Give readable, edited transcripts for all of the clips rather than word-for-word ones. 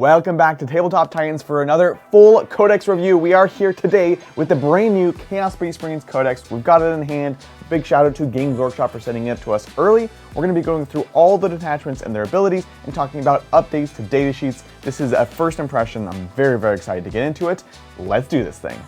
Welcome back to Tabletop Titans for another full Codex review. We are here today with the brand new Chaos Space Marines Codex. We've got it in hand. Big shout out to Games Workshop for sending it to us early. We're going to be going through all the detachments and their abilities and talking about updates to data sheets. This is a first impression. I'm very, very excited to get into it. Let's do this thing.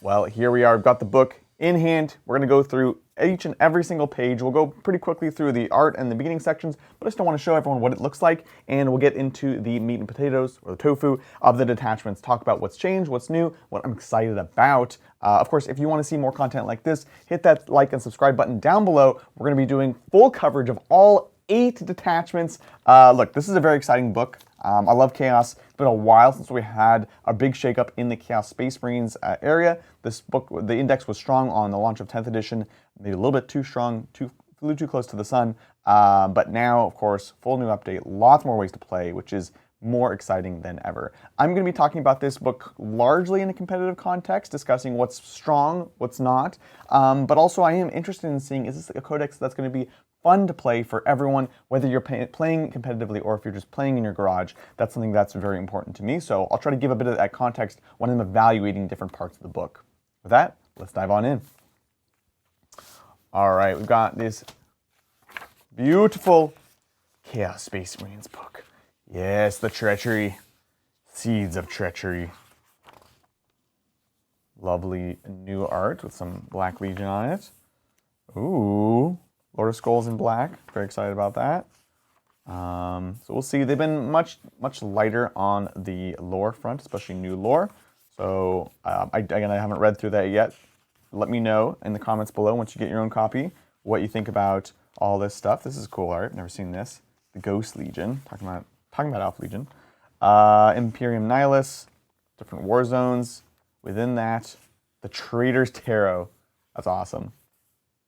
Well, here we are. We've got the book in hand. We're going to go through each and every single page. We'll go pretty quickly through the art and the beginning sections, but I still want to show everyone what it looks like, and we'll get into the meat and potatoes, or the tofu, of the detachments, talk about what's changed, what's new, what I'm excited about. Of course, if you want to see more content like this, hit that like and subscribe button down below. We're going to be doing full coverage of all 8 detachments. Look, this is a very exciting book. I love Chaos. It's been a while since we had a big shakeup in the Chaos Space Marines area. This book, the index was strong on the launch of 10th edition, maybe a little bit too strong, flew too close to the sun. But now, of course, full new update, lots more ways to play, which is more exciting than ever. I'm going to be talking about this book largely in a competitive context, discussing what's strong, what's not. But also I am interested in seeing, is this a codex that's going to be fun to play for everyone, whether you're playing competitively or if you're just playing in your garage. That's something that's very important to me. So I'll try to give a bit of that context when I'm evaluating different parts of the book. With that, let's dive on in. All right, we've got this beautiful Chaos Space Marines book. Yes, the treachery, seeds of treachery. Lovely new art with some Black Legion on it. Ooh, Lord of Skulls in black. Very excited about that. So we'll see. They've been much lighter on the lore front, especially new lore. So again, I haven't read through that yet. Let me know in the comments below once you get your own copy what you think about all this stuff. This is cool art. Never seen this. The Ghost Legion. Talking about Alpha Legion. Imperium Nihilus. Different war zones. Within that, the Trader's Tarot. That's awesome.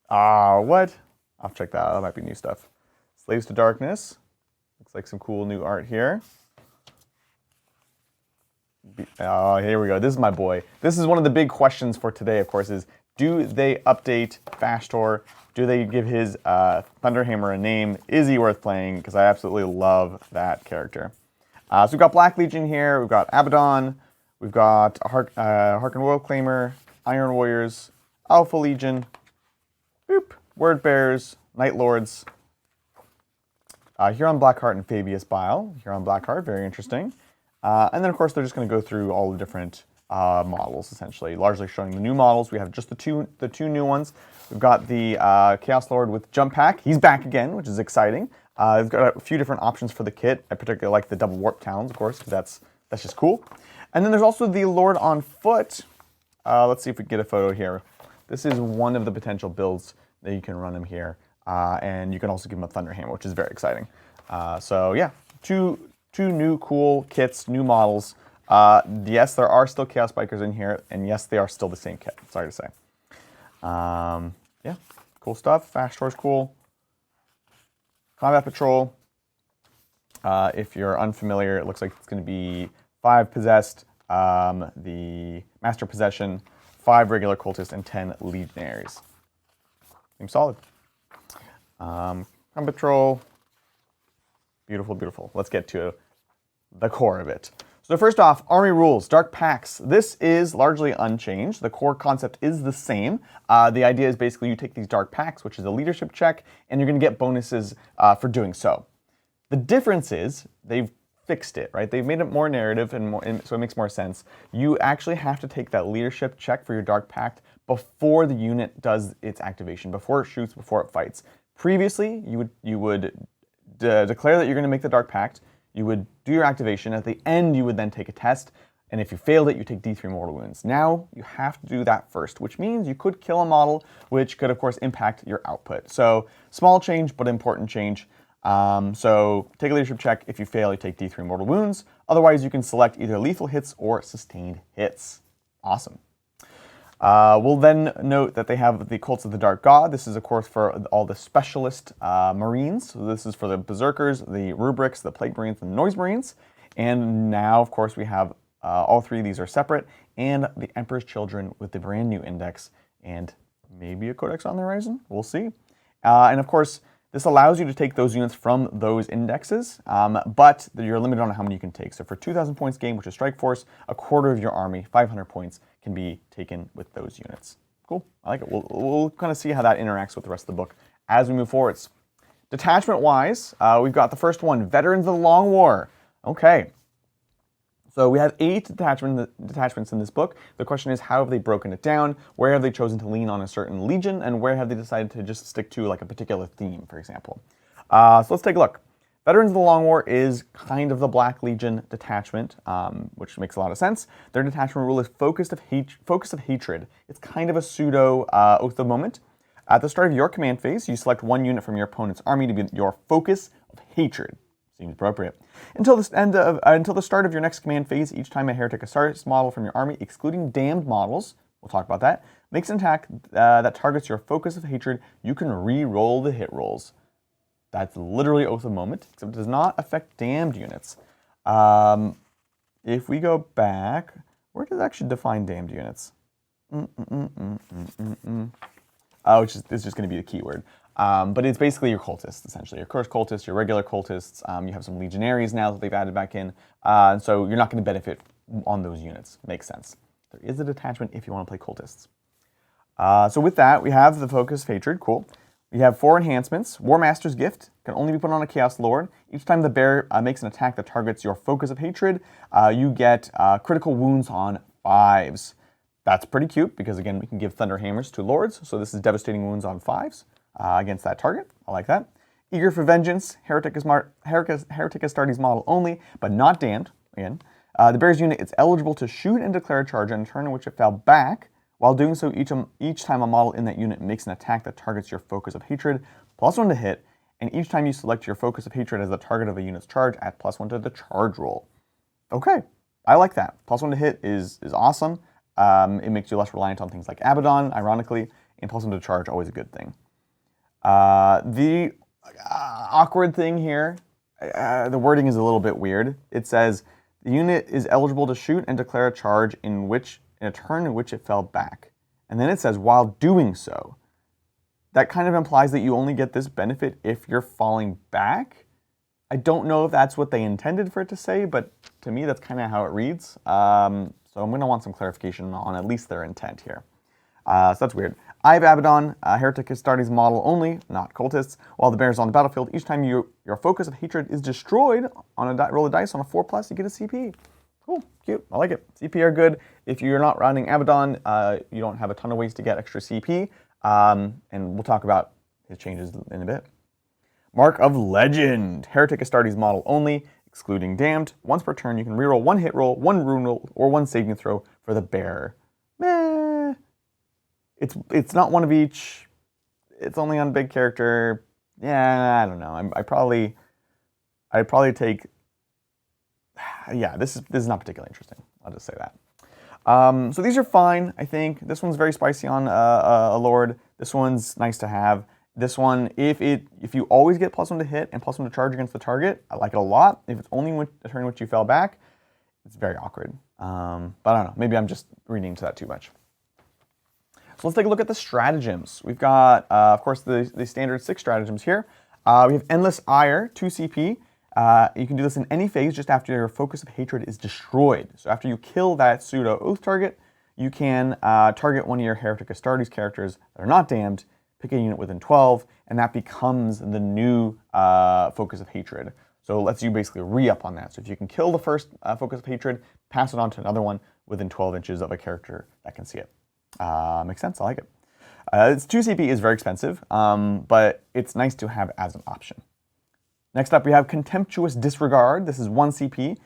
What? I'll check that out. That might be new stuff. Slaves to Darkness. Looks like some cool new art here. Oh, here we go. This is my boy. This is one of the big questions for today, of course, is do they update Vashtorr? Do they give his Thunderhammer a name? Is he worth playing? Because I absolutely love that character. So we've got Black Legion here. We've got Abaddon. We've got Harken World Claimer, Iron Warriors, Alpha Legion, boop, Word Bearers, Night Lords, Huron Blackheart and Fabius Bile. Huron Blackheart, very interesting. And then, of course, they're just going to go through all the different models, essentially, largely showing the new models. We have just the two new ones. We've got the Chaos Lord with Jump Pack. He's back again, which is exciting. We've got a few different options for the kit. I particularly like the double warp talons, of course, because that's just cool. And then there's also the Lord on Foot. Let's see if we can get a photo here. This is one of the potential builds that you can run him here. And you can also give him a Thunderhammer, which is very exciting. So yeah, two new cool kits, new models. Yes, there are still Chaos Bikers in here, and yes, they are still the same kit. Sorry to say. Yeah, cool stuff. Vashtorr's cool. Combat Patrol. If you're unfamiliar, it looks like it's going to be 5 Possessed, the Master Possession, 5 regular Cultists, and 10 Legionaries. Seems solid. Combat Patrol. Beautiful, beautiful. Let's get to the core of it. So first off, Army Rules, Dark Packs. This is largely unchanged. The core concept is the same. The idea is basically you take these Dark Packs, which is a leadership check, and you're going to get bonuses for doing so. The difference is they've fixed it, right? They've made it more narrative, and so it makes more sense. You actually have to take that leadership check for your Dark Pact before the unit does its activation, before it shoots, before it fights. Previously, you would declare that you're going to make the Dark Pact. You would do your activation. At the end, you would then take a test, and if you failed it, you take D3 mortal wounds. Now, you have to do that first, which means you could kill a model, which could, of course, impact your output. So, small change, but important change. So, take a leadership check. If you fail, you take D3 mortal wounds. Otherwise, you can select either lethal hits or sustained hits. Awesome. We'll then note that they have the Cults of the Dark God. This is, of course, for all the specialist Marines. So this is for the Berserkers, the Rubrics, the Plague Marines, and the Noise Marines. And now, of course, we have all 3 of these are separate, and the Emperor's Children with the brand new index, and maybe a Codex on the horizon. We'll see. And, of course, This allows you to take those units from those indexes, but you're limited on how many you can take. So for 2,000 points game, which is Strike Force, a quarter of your army, 500 points, can be taken with those units. Cool, I like it. We'll kind of see how that interacts with the rest of the book as we move forwards. Detachment-wise, we've got the first one, Veterans of the Long War. Okay. So we have 8 detachments in this book. The question is, how have they broken it down? Where have they chosen to lean on a certain legion? And where have they decided to just stick to like a particular theme, for example? So let's take a look. Veterans of the Long War is kind of the Black Legion detachment, which makes a lot of sense. Their detachment rule is focus of hatred. It's kind of a pseudo Oath of Moment. At the start of your command phase, you select one unit from your opponent's army to be your focus of hatred. Seems appropriate. Until the start of your next command phase, each time a Heretic Astartes model from your army, excluding damned models, we'll talk about that, makes an attack that targets your focus of hatred, you can re-roll the hit rolls. That's literally Oath of Moment, except it does not affect damned units. If we go back, where does it actually define damned units? Which is just going to be the keyword. But it's basically your cultists, essentially. Your cursed cultists, your regular cultists. You have some legionaries now that they've added back in. And so you're not going to benefit on those units. Makes sense. There is a detachment if you want to play cultists. So with that, we have the Focus of Hatred. Cool. We have 4 enhancements. War Master's Gift can only be put on a Chaos Lord. Each time the bear makes an attack that targets your Focus of Hatred, you get critical wounds on 5s. That's pretty cute because, again, we can give Thunder Hammers to Lords. So this is devastating wounds on 5s. Against that target. I like that. Eager for Vengeance, Heretic Astartes model only, but not damned. Again, the bear's unit is eligible to shoot and declare a charge on a turn in which it fell back. While doing so, each time a model in that unit makes an attack that targets your Focus of Hatred, +1 to hit, and each time you select your Focus of Hatred as the target of a unit's charge, add +1 to the charge roll. Okay, I like that. +1 to hit is awesome. It makes you less reliant on things like Abaddon, ironically, and +1 to charge, always a good thing. The awkward thing here, the wording is a little bit weird. It says, the unit is eligible to shoot and declare a charge in a turn in which it fell back. And then it says, while doing so. That kind of implies that you only get this benefit if you're falling back. I don't know if that's what they intended for it to say, but to me that's kind of how it reads. So I'm going to want some clarification on at least their intent here. So that's weird. I have Abaddon, Heretic Astartes model only, not cultists. While the bear is on the battlefield, each time your Focus of Hatred is destroyed on a roll of dice on a 4+, you get a CP. Cool, cute, I like it. CP are good. If you're not running Abaddon, you don't have a ton of ways to get extra CP. And we'll talk about his changes in a bit. Mark of Legend, Heretic Astartes model only, excluding damned. Once per turn, you can reroll 1 hit roll, 1 rune roll, or 1 saving throw for the bear. Meh. It's not one of each. It's only on big character. Yeah, I don't know. I'd probably take. Yeah, this is not particularly interesting. I'll just say that. So these are fine, I think. This one's very spicy on a Lord. This one's nice to have. This one, if you always get +1 to hit and +1 to charge against the target, I like it a lot. If it's only a turn in which you fell back, it's very awkward. But I don't know. Maybe I'm just reading into that too much. So let's take a look at the stratagems. We've got, of course, the standard 6 stratagems here. We have Endless Ire, 2 CP. You can do this in any phase just after your Focus of Hatred is destroyed. So after you kill that pseudo-oath target, you can target one of your Heretic Astartes characters that are not damned, pick a unit within 12, and that becomes the new Focus of Hatred. So it lets you basically re-up on that. So if you can kill the first Focus of Hatred, pass it on to another one within 12 inches of a character that can see it. Makes sense, I like it. Its 2 CP is very expensive, but it's nice to have as an option. Next up, we have Contemptuous Disregard. This is 1 CP.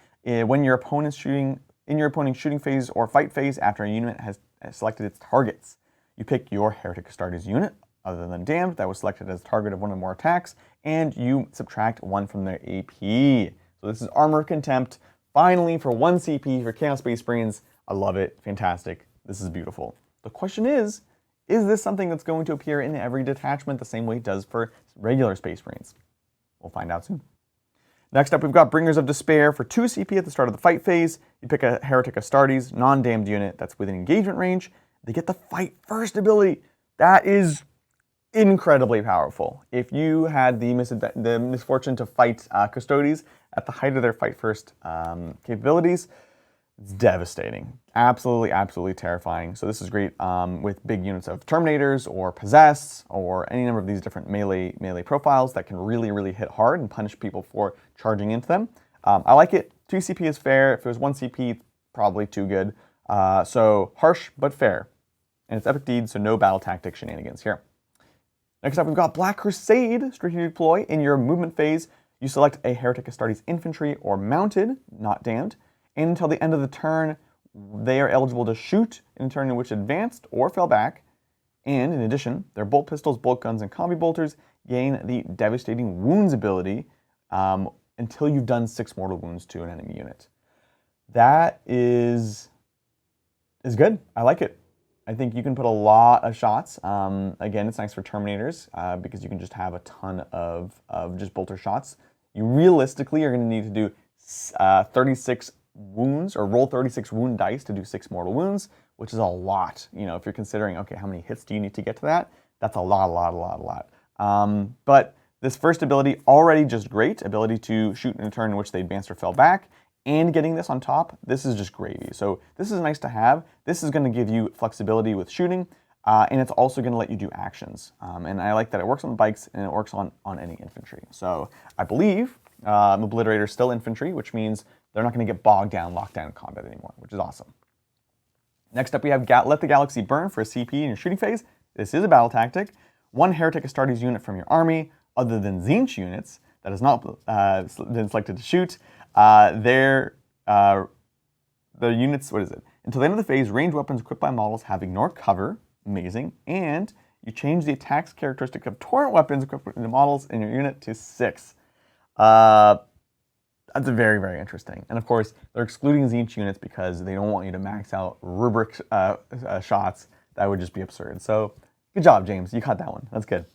When your opponent's shooting, in your opponent's shooting phase or fight phase after a unit has selected its targets, you pick your Heretic Astartes unit, other than damned, that was selected as target of one or more attacks, and you subtract 1 from their AP. So this is Armor Contempt. Finally, for 1 CP for Chaos Space Marines. I love it. Fantastic. This is beautiful. The question is this something that's going to appear in every detachment the same way it does for regular Space Marines? We'll find out soon. Next up, we've got Bringers of Despair for 2 CP at the start of the fight phase. You pick a Heretic Astartes non-damned unit that's within engagement range. They get the Fight First ability. That is incredibly powerful. If you had the misfortune to fight Custodes at the height of their fight first capabilities, it's devastating. Absolutely, absolutely terrifying. So this is great with big units of Terminators or Possessed or any number of these different melee profiles that can really, really hit hard and punish people for charging into them. I like it. 2 CP is fair. If it was 1 CP, probably too good. So harsh but fair. And it's Epic Deed, so no battle tactic shenanigans here. Next up, we've got Black Crusade. Strategic deploy. In your movement phase, you select a Heretic Astartes infantry or mounted, not damned, and until the end of the turn, they are eligible to shoot in a turn in which advanced or fell back. And in addition, their bolt pistols, bolt guns, and combi bolters gain the Devastating Wounds ability until you've done 6 mortal wounds to an enemy unit. That is good. I like it. I think you can put a lot of shots. Again, it's nice for Terminators because you can just have a ton of just bolter shots. You realistically are going to need to do 36 wounds or roll 36 wound dice to do 6 mortal wounds, which is a lot. You know, if you're considering, okay, how many hits do you need to get to that? That's a lot. But this first ability, already just great. Ability to shoot in a turn in which they advanced or fell back. And getting this on top, this is just gravy. So this is nice to have. This is going to give you flexibility with shooting, and it's also going to let you do actions. And I like that it works on bikes and it works on any infantry. So I believe Obliterator is still infantry, which means they're not going to get bogged down, locked down in combat anymore, which is awesome. Next up, we have Let the Galaxy Burn for a CP in your shooting phase. This is a battle tactic. 1 Heretic Astartes unit from your army, other than Tzeentch units, that has not been selected to shoot, the units, what is it? Until the end of the phase, ranged weapons equipped by models have ignore cover, amazing, and you change the attacks characteristic of torrent weapons equipped with the models in your unit to 6. That's very, very interesting. And of course, they're excluding Tzeentch units because they don't want you to max out rubric shots. That would just be absurd. So good job, James. You caught that one. That's good.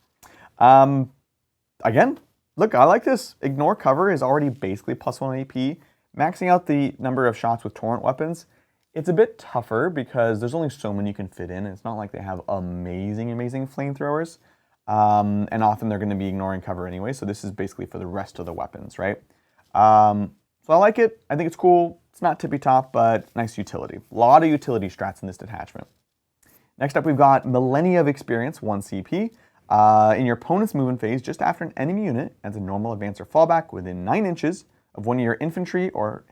Again, look, I like this. Ignore cover is already basically +1 AP. Maxing out the number of shots with torrent weapons, it's a bit tougher because there's only so many you can fit in. It's not like they have amazing flamethrowers. And often they're going to be ignoring cover anyway, so this is basically for the rest of the weapons, right? So I like it. I think it's cool. It's not tippy top, but nice utility. A lot of utility strats in this detachment. Next up, we've got Millennia of Experience, 1 CP. In your opponent's movement phase, just after an enemy unit adds a normal advance or fallback within 9 inches of one of your infantry or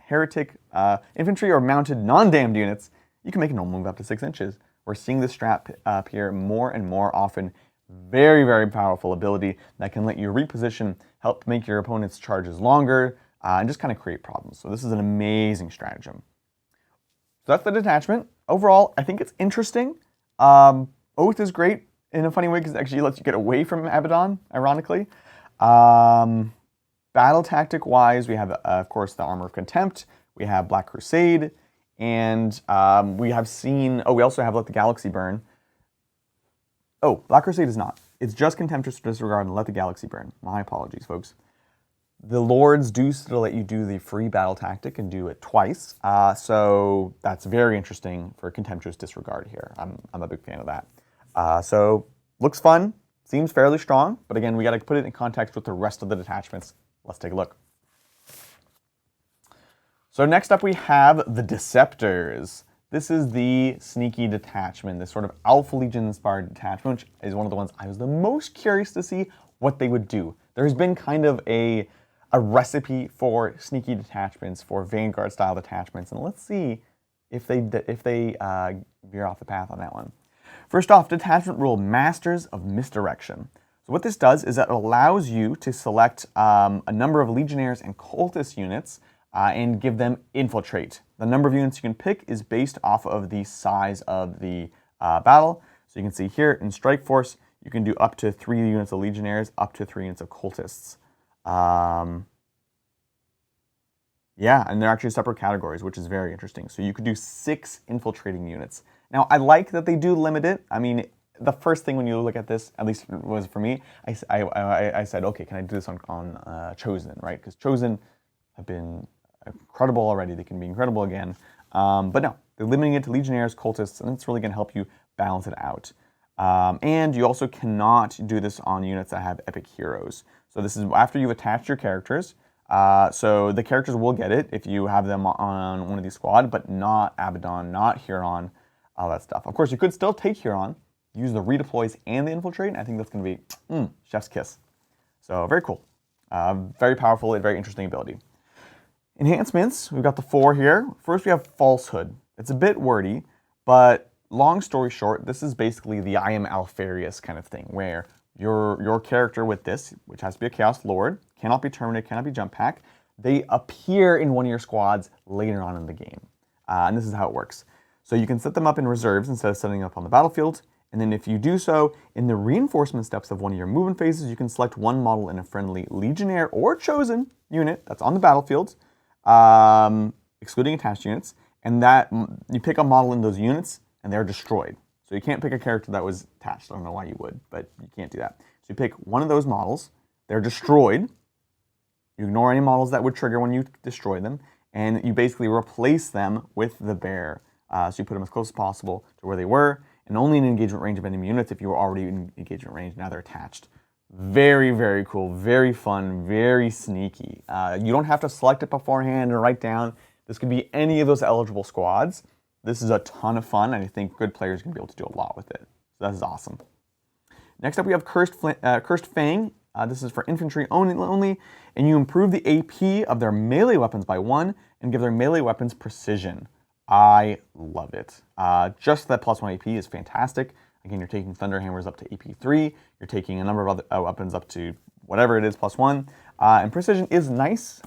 infantry or mounted non-damned units, you can make a normal move up to 6 inches. We're seeing this strat appear more and more often. Very, very powerful ability that can let you reposition, help make your opponent's charges longer, and just kind of create problems. So this is an amazing stratagem. So that's the detachment. Overall, I think it's interesting. Oath is great in a funny way because it actually lets you get away from Abaddon, ironically. Battle tactic wise, we have, of course, the Armor of Contempt. We have Black Crusade. And we have seen, we also have Let the Galaxy Burn. Oh, Black Crusade is not. It's just Contemptuous Disregard and Let the Galaxy Burn. My apologies, folks. The Lords do still let you do the free battle tactic and do it twice. So that's very interesting for Contemptuous Disregard here. I'm a big fan of that. So looks fun, seems fairly strong, but again, we got to put it in context with the rest of the detachments. Let's take a look. So next up we have the Deceptors. This is the sneaky detachment, this sort of Alpha Legion inspired detachment, which is one of the ones I was the most curious to see what they would do. There's been kind of a recipe for sneaky detachments, for Vanguard style detachments, and let's see if they veer off the path on that one. First off, detachment rule, Masters of Misdirection. So what this does is that it allows you to select a number of Legionnaires and Cultist units and give them Infiltrate. The number of units you can pick is based off of the size of the battle. So you can see here in Strike Force, you can do up to 3 units of Legionnaires, up to 3 units of Cultists. Yeah, and they're actually separate categories, which is very interesting. So you could do 6 infiltrating units. Now, I like that they do limit it. I mean, the first thing when you look at this, at least was for me, I said, okay, can I do this on Chosen, right? Because Chosen have been incredible already. They can be incredible again. But no, they're limiting it to Legionnaires, Cultists, and it's really going to help you balance it out. And you also cannot do this on units that have epic heroes. So this is after you've attached your characters. So the characters will get it if you have them on one of these squad, but not Abaddon, not Huron, all that stuff. Of course, you could still take Huron, use the redeploys and the infiltrate, and I think that's going to be chef's kiss. So very cool. Very powerful and very interesting ability. Enhancements, we've got the 4 here. First we have Falsehood. It's a bit wordy, but long story short, this is basically the I am Alfarius kind of thing, where your character with this, which has to be a Chaos Lord, cannot be terminated, cannot be jump pack, they appear in one of your squads later on in the game. And this is how it works. So you can set them up in reserves instead of setting them up on the battlefield. And then if you do so, in the reinforcement steps of one of your movement phases, you can select one model in a friendly Legionnaire or Chosen unit that's on the battlefield, excluding attached units, and that you pick a model in those units and they're destroyed. So you can't pick a character that was attached. I don't know why you would, but you can't do that. So you pick one of those models, they're destroyed. You ignore any models that would trigger when you destroy them, and you basically replace them with the bear. So you put them as close as possible to where they were, and only in engagement range of enemy units if you were already in engagement range. Now they're attached. Very, very cool, very fun, very sneaky. You don't have to select it beforehand and write down. This could be any of those eligible squads. This is a ton of fun, and I think good players are going to be able to do a lot with it. So this is awesome. Next up, we have Cursed Fang. This is for infantry only, and you improve the AP of their melee weapons by 1 and give their melee weapons precision. I love it. Just that +1 AP is fantastic. Again, you're taking Thunderhammers up to AP 3. You're taking a number of other weapons up to whatever it is, +1. And precision is nice.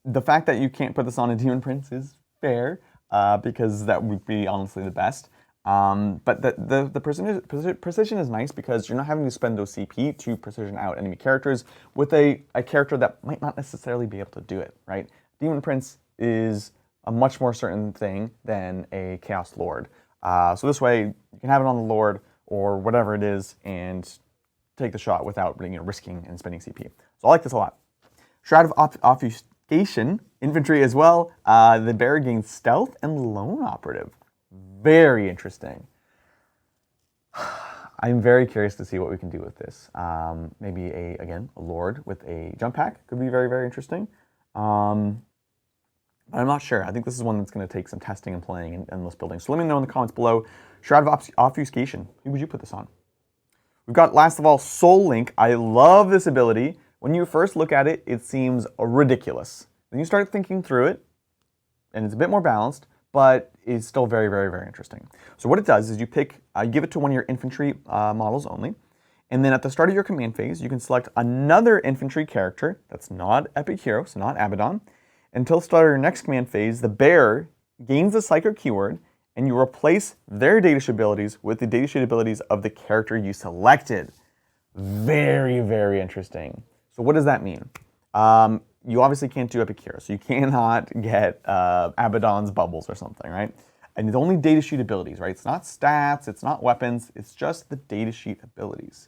The fact that you can't put this on a Demon Prince is fair, because that would be honestly the best. But the precision is nice because you're not having to spend those CP to precision out enemy characters with a character that might not necessarily be able to do it, right? Demon Prince is a much more certain thing than a Chaos Lord. So this way, you can have it on the Lord or whatever it is and take the shot without risking and spending CP. So I like this a lot. Shroud of Obfuscation, infantry as well. The bearer gains stealth and lone operative. Very interesting. I'm very curious to see what we can do with this. Maybe again, a Lord with a jump pack could be very, very interesting. I'm not sure. I think this is one that's going to take some testing and playing and list building. So let me know in the comments below. Shroud of Obfuscation. Who would you put this on? We've got, last of all, Soul Link. I love this ability. When you first look at it, it seems ridiculous. Then you start thinking through it, and it's a bit more balanced, but it's still very, very, very interesting. So what it does is you give it to one of your infantry models only, and then at the start of your command phase, you can select another infantry character that's not Epic Hero, so not Abaddon. Until the start of your next command phase, the bearer gains the psychic keyword, and you replace their data sheet abilities with the data sheet abilities of the character you selected. Very, very interesting. So what does that mean? You obviously can't do Epic Hero, so you cannot get Abaddon's bubbles or something, right? And it's only data sheet abilities, right? It's not stats, it's not weapons, it's just the data sheet abilities.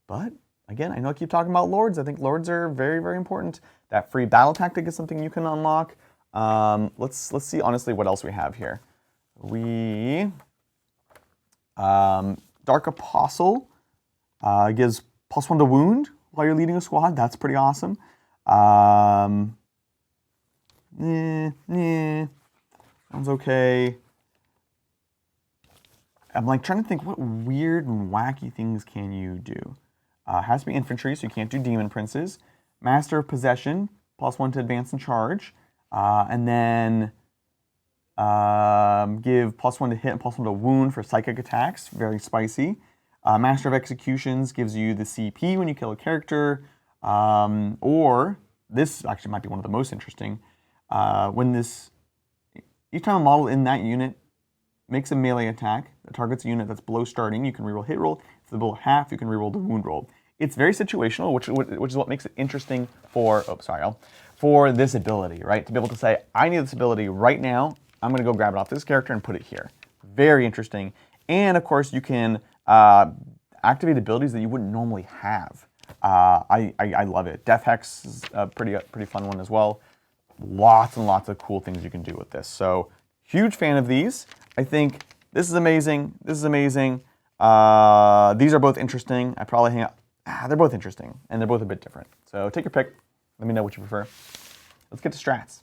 But again, I know I keep talking about Lords. I think Lords are very, very important. That free battle tactic is something you can unlock. Let's see honestly what else we have here. Dark Apostle gives +1 to wound while you're leading a squad. That's pretty awesome. Sounds okay. I'm like trying to think what weird and wacky things can you do. Has to be infantry, so you can't do Demon Princes. Master of Possession, +1 to advance and charge. And then give +1 to hit and +1 to wound for psychic attacks. Very spicy. Master of Executions gives you the CP when you kill a character. Or, this actually might be one of the most interesting. Each time a model in that unit makes a melee attack that targets a unit that's below starting, you can reroll hit roll. If they're below half, you can reroll the wound roll. It's very situational, which is what makes it interesting for this ability, right? To be able to say, I need this ability right now. I'm going to go grab it off this character and put it here. Very interesting. And of course, you can activate abilities that you wouldn't normally have. I love it. Death Hex is a pretty fun one as well. Lots and lots of cool things you can do with this. So huge fan of these. I think This is amazing. This is amazing. These are both interesting. I probably hang out. They're both interesting, and they're both a bit different. So take your pick. Let me know what you prefer. Let's get to strats.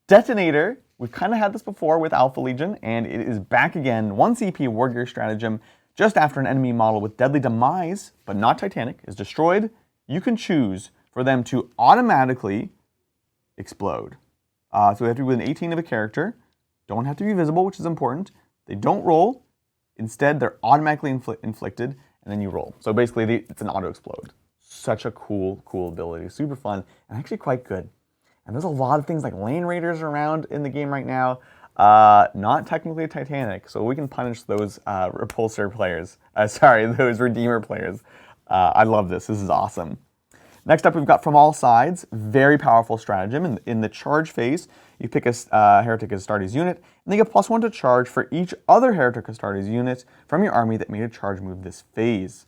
Detonator. We've kind of had this before with Alpha Legion, and it is back again. 1 CP Wargear stratagem. Just after an enemy model with deadly demise, but not Titanic, is destroyed, you can choose for them to automatically explode. So they have to be within 18 of a character. Don't have to be visible, which is important. They don't roll. Instead, they're automatically inflicted, and then you roll. So basically, it's an auto-explode. Such a cool ability. Super fun, and actually quite good. And there's a lot of things like lane raiders around in the game right now. Not technically a Titanic, so we can punish those repulsor players. Those redeemer players. I love this. This is awesome. Next up, we've got From All Sides. Very powerful stratagem. In the charge phase, you pick a Heretic Astartes unit, and they get +1 to charge for each other Heretic Astartes unit from your army that made a charge move this phase.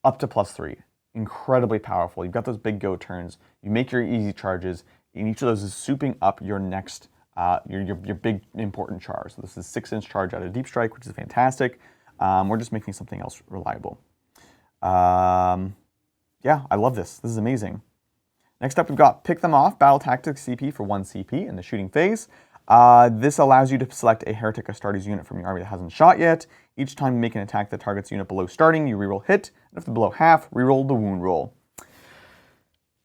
Up to +3. Incredibly powerful. You've got those big go turns. You make your easy charges, and each of those is souping up your next your big important charge. So this is 6-inch charge out of Deep Strike, which is fantastic. We're just making something else reliable. Yeah, I love this. This is amazing. Next up, we've got Pick Them Off, Battle Tactics CP for 1 CP in the shooting phase. This allows you to select a Heretic Astartes unit from your army that hasn't shot yet. Each time you make an attack that targets a unit below starting, you reroll hit, and if they're below half, reroll the wound roll.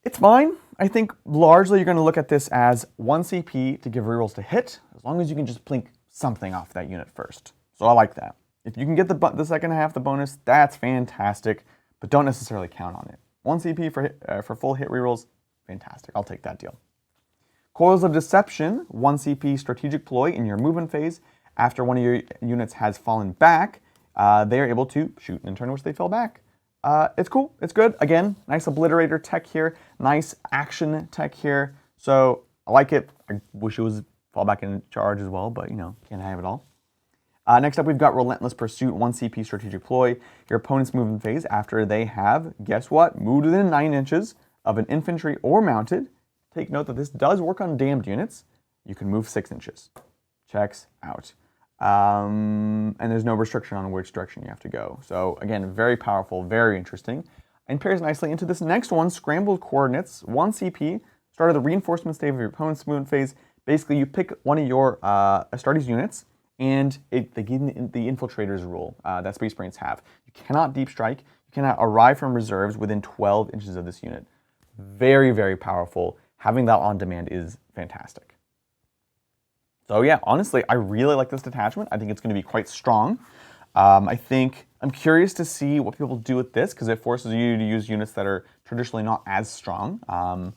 It's fine. I think largely you're going to look at this as 1 CP to give rerolls to hit, as long as you can just blink something off that unit first. So I like that. If you can get the second half, the bonus, that's fantastic, but don't necessarily count on it. 1 CP for full hit rerolls, fantastic. I'll take that deal. Coils of Deception, 1 CP strategic ploy in your movement phase. After one of your units has fallen back, they are able to shoot in a turn in which they fell back. It's cool. It's good. Again, nice obliterator tech here. Nice action tech here. So I like it. I wish it was fall back in charge as well, but you know, can't have it all. Next up, we've got Relentless Pursuit, 1 CP strategic ploy. Your opponent's movement phase after they have, guess what, moved within 9 inches of an infantry or mounted. Take note that this does work on damned units. You can move 6 inches. Checks out. And there's no restriction on which direction you have to go. So again, very powerful, very interesting. And pairs nicely into this next one, Scrambled Coordinates, 1 CP, start of the reinforcement stage of your opponent's movement phase. Basically, you pick one of your Astartes units, and they give the Infiltrators rule that Space Marines have. You cannot deep strike, you cannot arrive from reserves within 12 inches of this unit. Very, very powerful. Having that on demand is fantastic. So yeah, honestly, I really like this detachment. I think it's going to be quite strong. I'm curious to see what people do with this, because it forces you to use units that are traditionally not as strong.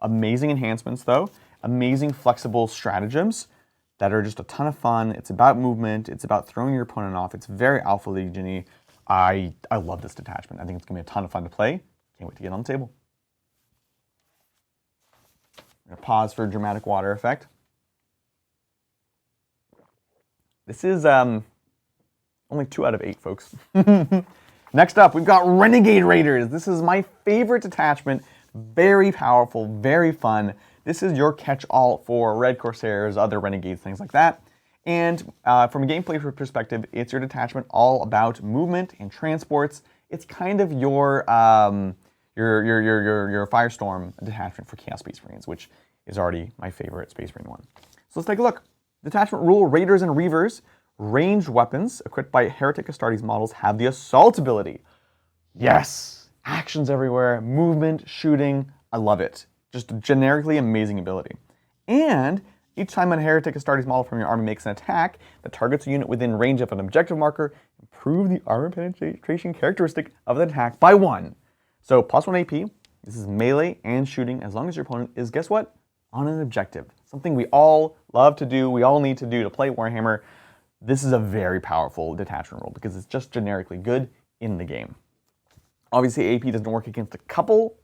Amazing enhancements though. Amazing flexible stratagems that are just a ton of fun. It's about movement. It's about throwing your opponent off. It's very Alpha Legion-y. I love this detachment. I think it's going to be a ton of fun to play. Can't wait to get on the table. I'm going to pause for a dramatic water effect. This is only 2 out of 8, folks. Next up, we've got Renegade Raiders. This is my favorite detachment. Very powerful, very fun. This is your catch-all for Red Corsairs, other Renegades, things like that. And from a gameplay perspective, it's your detachment all about movement and transports. It's kind of your Firestorm detachment for Chaos Space Marines, which is already my favorite Space Marine one. So let's take a look. Detachment rule, Raiders and Reavers. Ranged weapons equipped by Heretic Astartes models have the Assault ability. Yes! Actions everywhere, movement, shooting. I love it. Just a generically amazing ability. And each time a Heretic Astartes model from your army makes an attack that targets a unit within range of an objective marker, improve the armor penetration characteristic of the attack by 1. So +1 AP. This is melee and shooting as long as your opponent is, guess what? On an objective. Something we all love to do, we all need to do to play Warhammer. This is a very powerful detachment rule because it's just generically good in the game. Obviously, AP doesn't work against a couple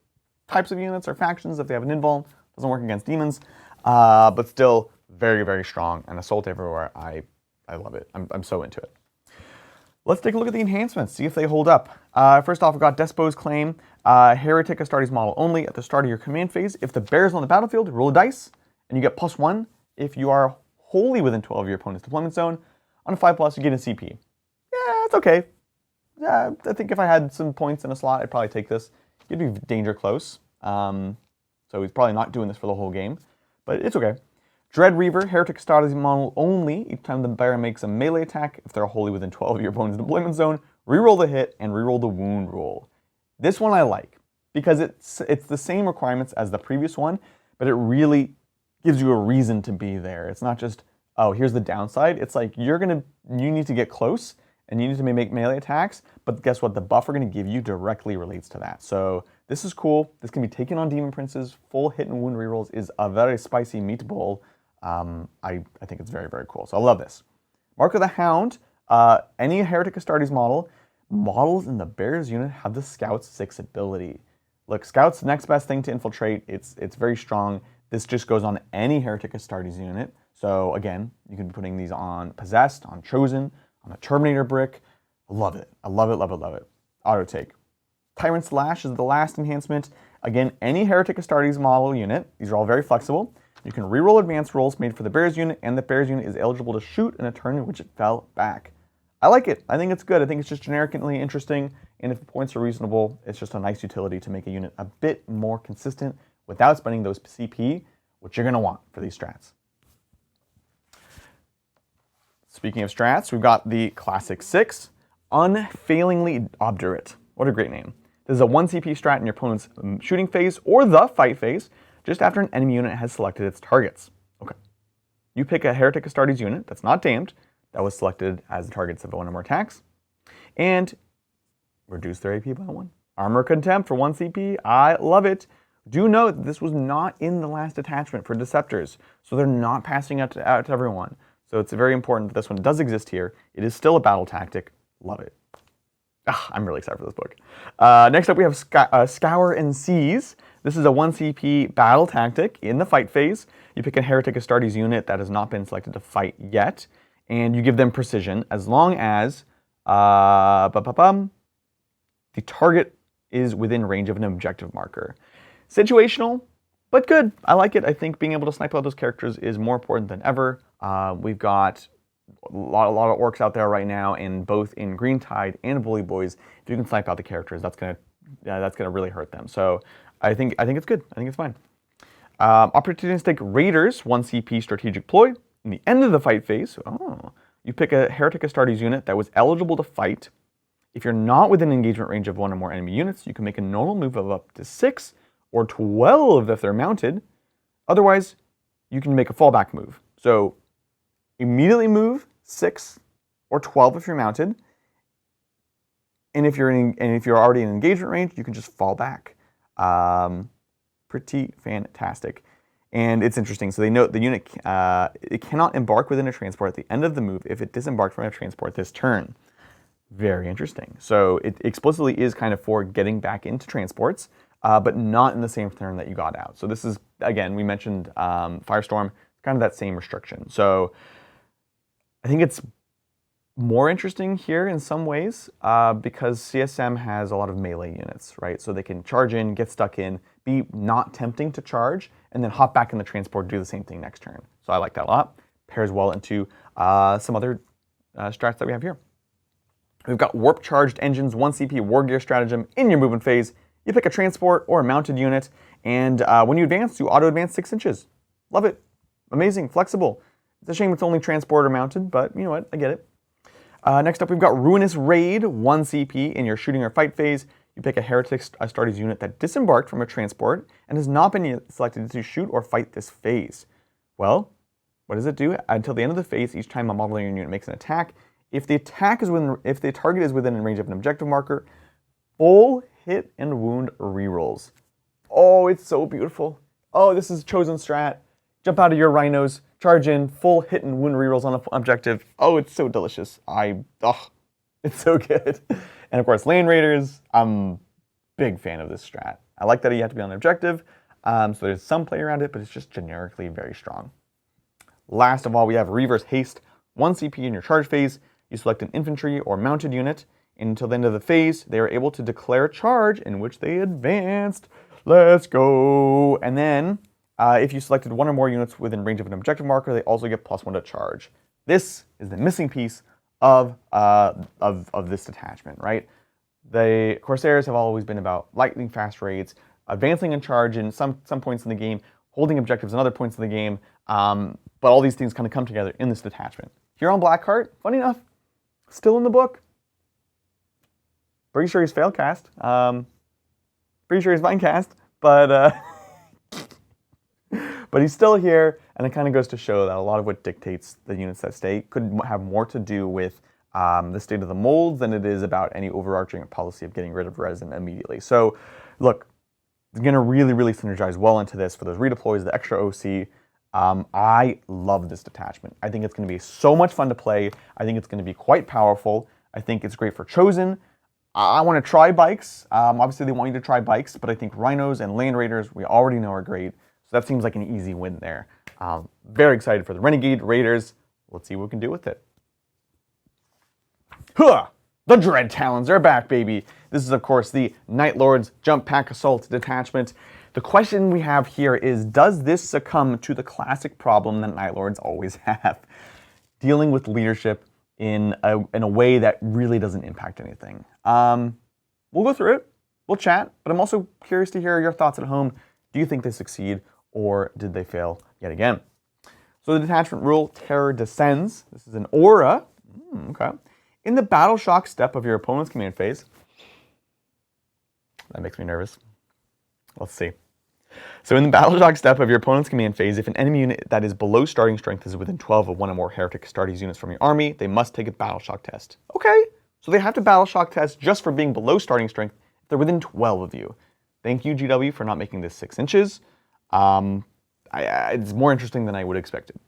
types of units or factions if they have an invul. Doesn't work against demons, but still very, very strong. And Assault everywhere, I love it. I'm so into it. Let's take a look at the enhancements, see if they hold up. First off, we've got Despo's Claim. Heretic Astartes model only at the start of your command phase. If the bear is on the battlefield, roll a dice, and you get +1 if you are wholly within 12 of your opponent's deployment zone. On a 5+, you get a CP. Yeah, it's okay. Yeah, I think if I had some points in a slot, I'd probably take this. You'd be danger close. So he's probably not doing this for the whole game, but it's okay. Dread Reaver, Heretic Astartes model only. Each time the bearer makes a melee attack, if they're wholly within 12 of your opponent's deployment zone, reroll the hit and reroll the wound roll. This one I like because it's the same requirements as the previous one, but it really gives you a reason to be there. It's not just, oh, here's the downside. It's like you need to get close and you need to make melee attacks, but guess what? The buff we're going to give you directly relates to that. So this is cool. This can be taken on Demon Princes. Full hit and wound rerolls is a very spicy meatball. I think it's very, very cool. So I love this. Mark of the Hound. Any Heretic Astartes models in the Bears unit have the Scout's 6 ability. Look, Scout's the next best thing to infiltrate. It's very strong. This just goes on any Heretic Astartes unit. So again, you can be putting these on Possessed, on Chosen, on a Terminator brick. I love it. I love it, love it, love it. Auto take. Tyrant Slash is the last enhancement. Again, any Heretic Astartes model unit. These are all very flexible. You can reroll advanced rolls made for the Bears unit, and the Bears unit is eligible to shoot in a turn in which it fell back. I like it. I think it's good. I think it's just generically interesting, and if the points are reasonable, it's just a nice utility to make a unit a bit more consistent without spending those CP, which you're going to want for these strats. Speaking of strats, we've got the Classic 6, Unfailingly Obdurate. What a great name. This is a 1 CP strat in your opponent's shooting phase or the fight phase, just after an enemy unit has selected its targets. Okay. You pick a Heretic Astartes unit that's not damned, that was selected as the targets of one or more attacks, and reduce their AP by 1. Armor Contempt for 1 CP, I love it. Do note that this was not in the last attachment for Deceptors, so they're not passing out to everyone. So it's very important that this one does exist here. It is still a battle tactic. Love it. I'm really excited for this book. Next up we have Scour and Seize. This is a 1 CP battle tactic in the fight phase. You pick a Heretic Astartes unit that has not been selected to fight yet, and you give them precision as long as the target is within range of an objective marker. Situational, but good. I like it. I think being able to snipe out those characters is more important than ever. We've got a lot of orcs out there right now, and both in Green Tide and Bully Boys, if you can snipe out the characters, that's gonna really hurt them. So I think it's good. I think it's fine. Opportunistic Raiders, 1 CP strategic ploy. In the end of the fight phase, you pick a Heretic Astartes unit that was eligible to fight. If you're not within engagement range of 1 or more enemy units, you can make a normal move of up to 6 or 12 if they're mounted. Otherwise, you can make a fallback move. So immediately move 6 or 12 if you're mounted. And if you're already in engagement range, you can just fall back. Pretty fantastic. And it's interesting. So they note the unit it cannot embark within a transport at the end of the move if it disembarked from a transport this turn. Very interesting. So it explicitly is kind of for getting back into transports, but not in the same turn that you got out. So this is, again, we mentioned Firestorm, kind of that same restriction. So I think it's more interesting here in some ways because CSM has a lot of melee units, right? So they can charge in, get stuck in, be not tempting to charge, and then hop back in the transport, do the same thing next turn. So I like that a lot. Pairs well into some other strats that we have here. We've got Warp Charged Engines, 1 CP War Gear stratagem in your movement phase. You pick a transport or a mounted unit, and when you advance, you auto-advance 6 inches. Love it. Amazing, flexible. It's a shame it's only transport or mounted, but you know what, I get it. Next up, we've got Ruinous Raid, 1 CP in your shooting or fight phase. You pick a Heretic Astartes unit that disembarked from a transport and has not been selected to shoot or fight this phase. Well, what does it do? Until the end of the phase, each time a model in your unit makes an attack, if the target is within range of an objective marker, full hit and wound rerolls. Oh, it's so beautiful. Oh, this is Chosen strat. Jump out of your rhinos, charge in, full hit and wound rerolls on an objective. Oh, it's so delicious. It's so good. And of course, Lane Raiders, I'm a big fan of this strat. I like that you have to be on an objective, so there's some play around it, but it's just generically very strong. Last of all, we have Reaver's Haste, 1 CP in your charge phase. You select an infantry or mounted unit, and until the end of the phase, they are able to declare a charge in which they advanced. Let's go! And then, if you selected 1 or more units within range of an objective marker, they also get +1 to charge. This is the missing piece of this detachment, right? The Corsairs have always been about lightning fast raids, advancing in charge in some points in the game, holding objectives in other points in the game, but all these things kind of come together in this detachment. Here on Blackheart, funny enough, still in the book. Pretty sure he's failed cast. Pretty sure he's fine cast, but but he's still here, and it kind of goes to show that a lot of what dictates the units that stay could have more to do with the state of the molds than it is about any overarching policy of getting rid of resin immediately. So, look, it's going to really, really synergize well into this for those redeploys, the extra OC. I love this detachment. I think it's going to be so much fun to play. I think it's going to be quite powerful. I think it's great for Chosen. I want to try bikes. Obviously, they want you to try bikes, but I think Rhinos and Land Raiders, we already know are great. So that seems like an easy win there. Very excited for the Renegade Raiders. Let's see what we can do with it. Huh! The Dread Talons are back, baby. This is, of course, the Night Lords Jump Pack Assault detachment. The question we have here is, does this succumb to the classic problem that Night Lords always have? Dealing with leadership in a way that really doesn't impact anything. We'll go through it, we'll chat, but I'm also curious to hear your thoughts at home. Do you think they succeed, or did they fail yet again? So the detachment rule, Terror Descends. This is an aura. Okay. In the battle shock step of your opponent's command phase. That makes me nervous. Let's see. So in the battle shock step of your opponent's command phase, if an enemy unit that is below starting strength is within 12 of one or more Heretic Astartes units from your army, they must take a battle shock test. Okay, so they have to battle shock test just for being below starting strength if they're within 12 of you. Thank you, GW, for not making this 6 inches. It's more interesting than I would have expected.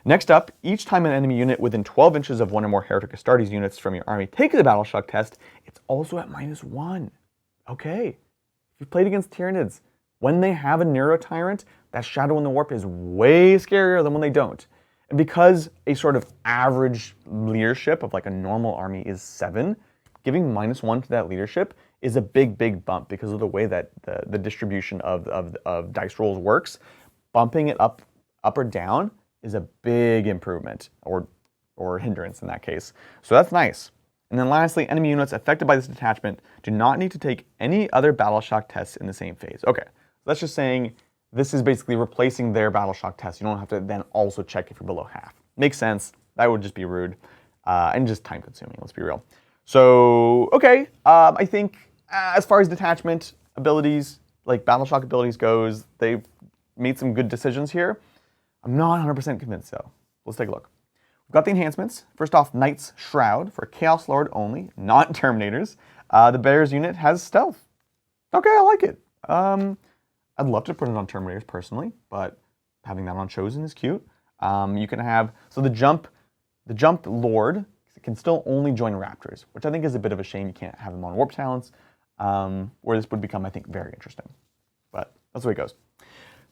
Next up, each time an enemy unit within 12 inches of one or more Heretic Astartes units from your army takes a battle shock test, it's also at -1. Okay, if you've played against Tyranids, when they have a Neuro Tyrant, that Shadow in the Warp is way scarier than when they don't. And because a sort of average leadership of like a normal army is 7, giving -1 to that leadership is a big, big bump because of the way that the distribution of dice rolls works. Bumping it up or down is a big improvement, or hindrance in that case. So that's nice. And then lastly, enemy units affected by this detachment do not need to take any other battle shock tests in the same phase. Okay, so that's just saying this is basically replacing their battle shock test. You don't have to then also check if you're below half. Makes sense. That would just be rude and just time consuming, let's be real. So, okay, I think as far as detachment abilities, like battle shock abilities goes, they've made some good decisions here. I'm not 100% convinced though. Let's take a look. We've got the enhancements. First off, Knight's Shroud for Chaos Lord only, not Terminators. The Bears unit has stealth. Okay, I like it. I'd love to put it on Terminators personally, but having that on Chosen is cute. You can have, so the jump Lord can still only join Raptors, which I think is a bit of a shame. You can't have them on Warp Talents, where this would become, I think, very interesting. But that's the way it goes.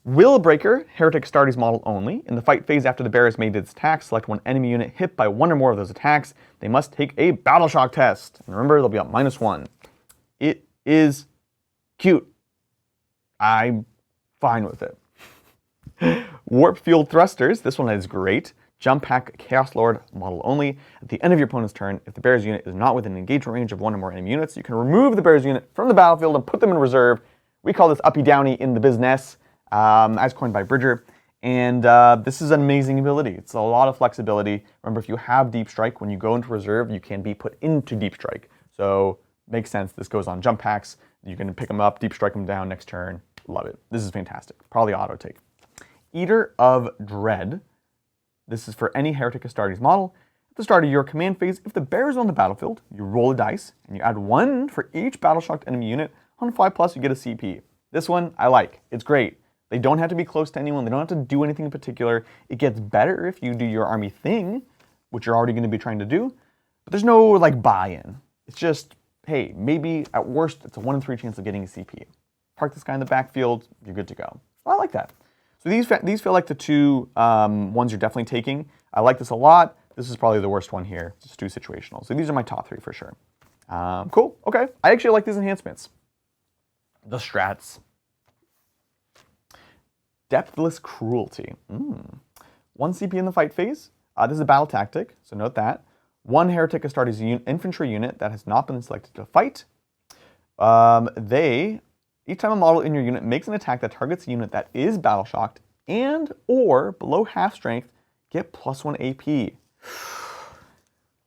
Willbreaker, Heretic Astartes model only. In the fight phase after the bear has made its attack, select one enemy unit hit by one or more of those attacks. They must take a battle shock test. And remember, they'll be at -1. It is cute. I'm fine with it. Warp Field Thrusters, this one is great. Jump Pack Chaos Lord model only. At the end of your opponent's turn, if the bear's unit is not within engagement range of one or more enemy units, you can remove the bear's unit from the battlefield and put them in reserve. We call this uppy downy in the business. As coined by Bridger, and this is an amazing ability. It's a lot of flexibility. Remember, if you have Deep Strike, when you go into reserve, you can be put into Deep Strike. So, makes sense. This goes on jump packs. You can pick them up, Deep Strike them down next turn. Love it. This is fantastic. Probably auto take. Eater of Dread. This is for any Heretic Astartes model. At the start of your command phase, if the bear is on the battlefield, you roll a dice, and you add 1 for each battle-shocked enemy unit. On 5+, you get a CP. This one, I like. It's great. They don't have to be close to anyone. They don't have to do anything in particular. It gets better if you do your army thing, which you're already going to be trying to do. But there's no like buy-in. It's just, hey, maybe at worst, it's a 1 in 3 chance of getting a CP. Park this guy in the backfield, you're good to go. I like that. So these feel like the two ones you're definitely taking. I like this a lot. This is probably the worst one here. It's too situational. So these are my top 3 for sure. Cool. Okay. I actually like these enhancements. The strats. Depthless Cruelty. 1 CP in the fight phase. This is a battle tactic, so note that. 1 Heretic Astartes infantry unit that has not been selected to fight. Each time a model in your unit makes an attack that targets a unit that is battle shocked and or below half strength, get +1 AP.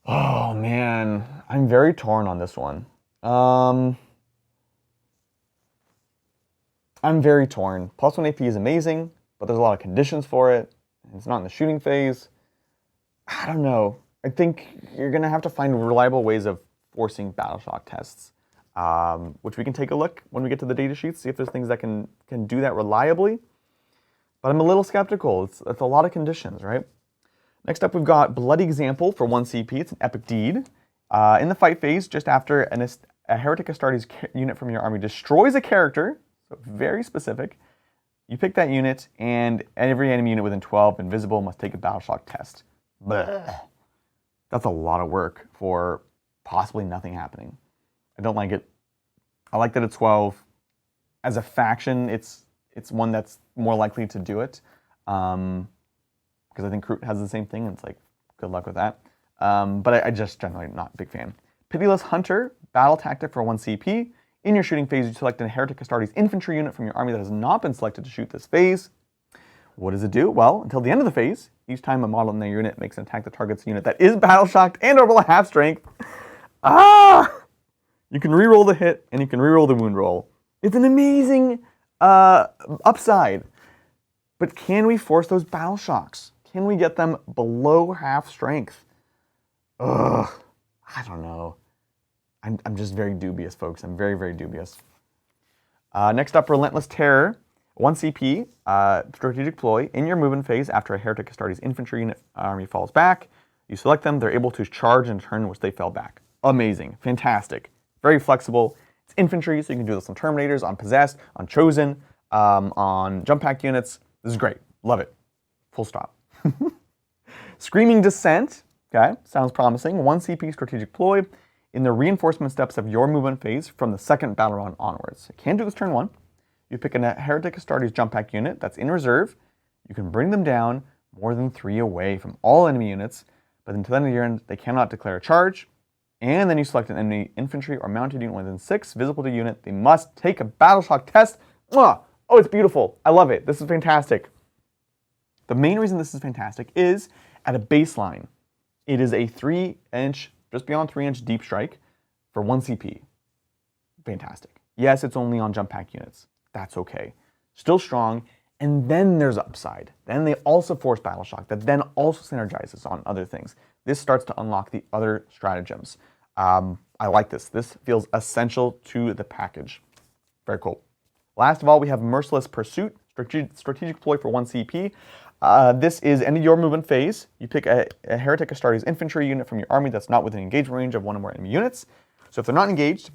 Oh man, I'm very torn on this one. I'm very torn. +1 AP is amazing, but there's a lot of conditions for it. It's not in the shooting phase. I don't know. I think you're going to have to find reliable ways of forcing battle shock tests, which we can take a look when we get to the data sheets, see if there's things that can do that reliably. But I'm a little skeptical. It's a lot of conditions, right? Next up, we've got Bloody Example for 1 CP. It's an epic deed. In the fight phase, just after a Heretic Astartes unit from your army destroys a character, so very specific, you pick that unit, and every enemy unit within 12 invisible must take a battle shock test. Blech. That's a lot of work for possibly nothing happening. I don't like it. I like that it's 12. As a faction, it's one that's more likely to do it. Because I think Kroot has the same thing, and it's like, good luck with that. But I just generally not a big fan. Pitiless Hunter, battle tactic for 1 CP. In your shooting phase, you select a Heretic Astartes infantry unit from your army that has not been selected to shoot this phase. What does it do? Well, until the end of the phase, each time a model in their unit makes an attack that targets a unit that is battle shocked and or below half strength, you can reroll the hit and you can reroll the wound roll. It's an amazing upside. But can we force those battle shocks? Can we get them below half strength? I don't know. I'm just very dubious, folks. I'm very, very dubious. Next up, Relentless Terror. 1 CP, strategic ploy. In your movement phase, after a Heretic Astartes infantry unit army falls back, you select them. They're able to charge in a turn in which they fell back. Amazing. Fantastic. Very flexible. It's infantry, so you can do this on Terminators, on Possessed, on Chosen, on Jump Pack units. This is great. Love it. Full stop. Screaming Descent. Okay, sounds promising. 1 CP strategic ploy. In the reinforcement steps of your movement phase from the second battle round onwards. Can't do this turn 1. You pick a Heretic Astartes Jump Pack unit that's in reserve. You can bring them down more than 3 away from all enemy units, but until the end of your end, they cannot declare a charge. And then you select an enemy infantry or mounted unit within 6 visible to unit. They must take a battle shock test. Oh, it's beautiful. I love it. This is fantastic. The main reason this is fantastic is at a baseline, it is a 3-inch, just beyond 3-inch deep strike for 1 CP. Fantastic. Yes, it's only on Jump Pack units. That's okay. Still strong, and then there's upside. Then they also force battle shock that then also synergizes on other things. This starts to unlock the other stratagems. I like this. This feels essential to the package. Very cool. Last of all, we have Merciless Pursuit, strategic ploy for 1 CP. This is end of your movement phase. You pick a Heretic Astartes infantry unit from your army that's not within engagement range of 1 or more enemy units. So if they're not engaged,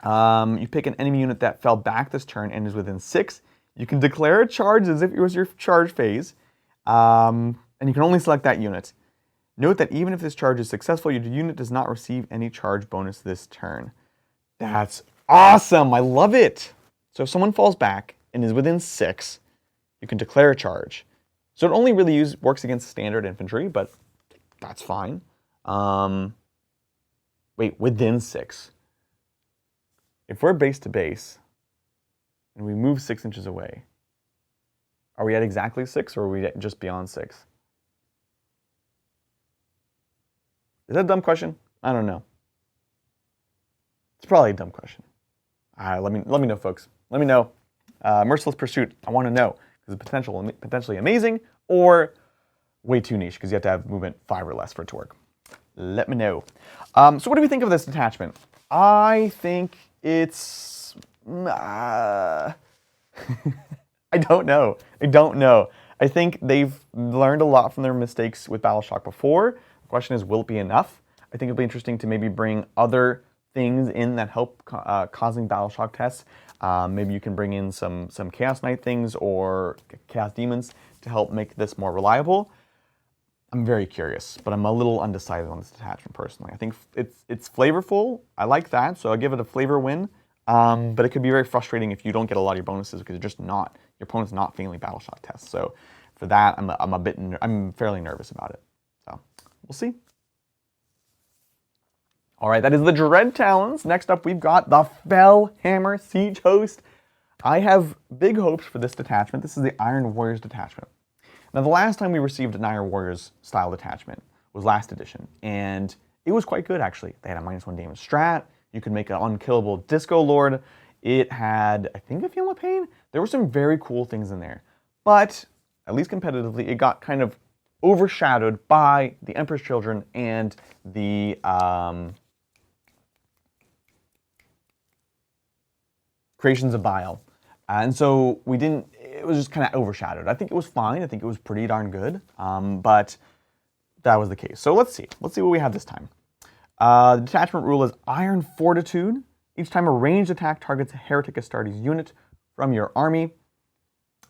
you pick an enemy unit that fell back this turn and is within 6. You can declare a charge as if it was your charge phase, and you can only select that unit. Note that even if this charge is successful, your unit does not receive any charge bonus this turn. That's awesome! I love it! So if someone falls back and is within 6, you can declare a charge. So it only really works against standard infantry, but that's fine. Wait, within 6. If we're base to base, and we move 6 inches away, are we at exactly 6, or are we just beyond 6? Is that a dumb question? I don't know. It's probably a dumb question. Let me know, folks. Let me know. Merciless Pursuit, I want to know. Because it's potentially amazing, or way too niche, because you have to have movement 5 or less for it to work. Let me know. So what do we think of this detachment? I think it's... I don't know. I think they've learned a lot from their mistakes with Battle Shock before. The question is, will it be enough? I think it'll be interesting to maybe bring other things in that help causing Battle Shock tests. Maybe you can bring in some Chaos Knight things or Chaos Demons to help make this more reliable. I'm very curious, but I'm a little undecided on this detachment personally. I think it's flavorful. I like that, so I'll give it a flavor win. But it could be very frustrating if you don't get a lot of your bonuses because your opponent's not failing Battle Shock tests. So for that, I'm fairly nervous about it. We'll see. All right, that is the Dread Talons. Next up, we've got the Fellhammer Siege Host. I have big hopes for this detachment. This is the Iron Warriors detachment. Now, the last time we received an Iron Warriors style detachment was last edition, and it was quite good, actually. They had a -1 damage strat. You could make an unkillable Disco Lord. It had, I think, a Feel No Pain. There were some very cool things in there. But, at least competitively, it got kind of overshadowed by the Emperor's Children and the Creations of Bile. And so we didn't, it was just kind of overshadowed. I think it was fine. I think it was pretty darn good. But that was the case. So let's see. Let's see what we have this time. The detachment rule is Iron Fortitude. Each time a ranged attack targets a Heretic Astartes unit from your army,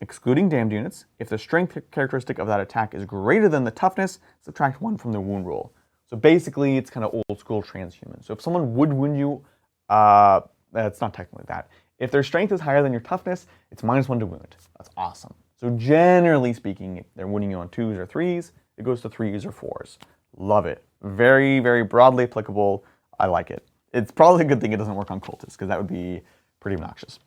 excluding damned units, if the strength characteristic of that attack is greater than the toughness, subtract 1 from the wound roll. So basically, it's kind of old school transhuman. So if someone would wound you, that's not technically that. If their strength is higher than your toughness, it's -1 to wound. That's awesome. So generally speaking, if they're wounding you on 2s or 3s, it goes to 3s or 4s. Love it. Very, very broadly applicable. I like it. It's probably a good thing it doesn't work on cultists, because that would be pretty obnoxious.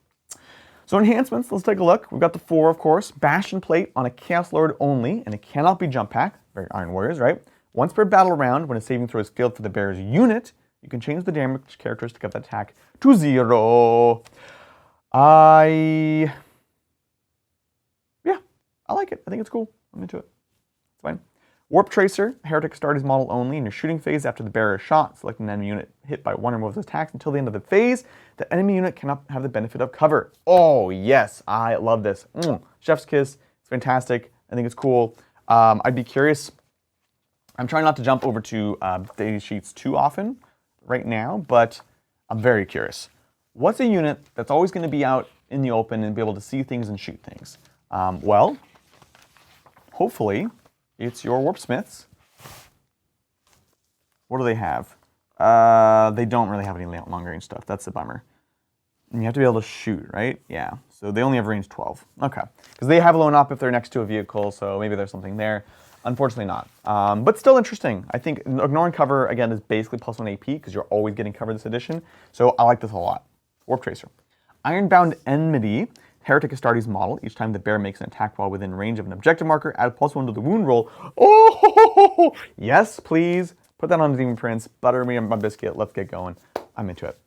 So enhancements, let's take a look. We've got the 4, of course. Bastion Plate on a Chaos Lord only, and it cannot be jump pack. Very Iron Warriors, right? Once per battle round, when a saving throw is failed for the bearer's unit, you can change the damage characteristic of that attack to 0. I like it. I think it's cool. I'm into it. It's fine. Warp Tracer, Heretic Astartes model only. In your shooting phase, after the bearer is shot, select an enemy unit hit by 1 or more of those attacks until the end of the phase. The enemy unit cannot have the benefit of cover. Oh, yes. I love this. Chef's kiss. It's fantastic. I think it's cool. I'd be curious. I'm trying not to jump over to data sheets too often right now, but I'm very curious. What's a unit that's always going to be out in the open and be able to see things and shoot things? Well, hopefully, it's your Warpsmiths. What do they have? They don't really have any long range stuff. That's a bummer. And you have to be able to shoot, right? Yeah. So they only have range 12. Okay. Because they have blown up if they're next to a vehicle, so maybe there's something there. Unfortunately not. But still interesting. I think ignoring cover, again, is basically +1 AP because you're always getting cover this edition. So I like this a lot. Warp Tracer. Ironbound Enmity. Heretic Astartes model. Each time the bear makes an attack while within range of an objective marker, add +1 to the wound roll. Oh, yes, please. Put that on the Demon Prince. Butter me on my biscuit. Let's get going. I'm into it.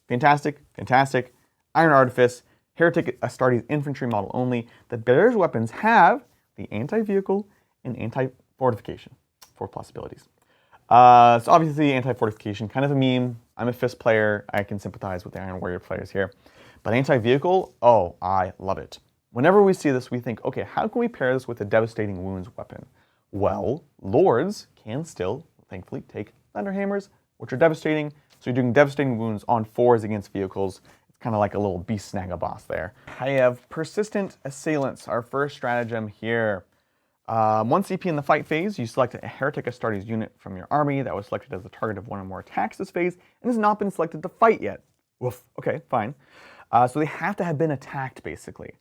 Fantastic, fantastic. Iron Artifice. Heretic Astartes infantry model only. The bearer's weapons have the anti-vehicle and anti-fortification. 4 possibilities. So obviously anti-fortification, kind of a meme. I'm a Fist player. I can sympathize with the Iron Warrior players here. But anti-vehicle, oh, I love it. Whenever we see this, we think, okay, how can we pair this with a devastating wounds weapon? Well, Lords can still, thankfully, take Thunderhammers, which are devastating. So you're doing devastating wounds on 4s against vehicles. It's kind of like a little beast snag a boss there. I have Persistent Assailants, our first stratagem here. 1 CP in the fight phase, you select a Heretic Astartes unit from your army that was selected as the target of 1 or more attacks this phase and has not been selected to fight yet. Woof. Okay, fine. So they have to have been attacked, basically.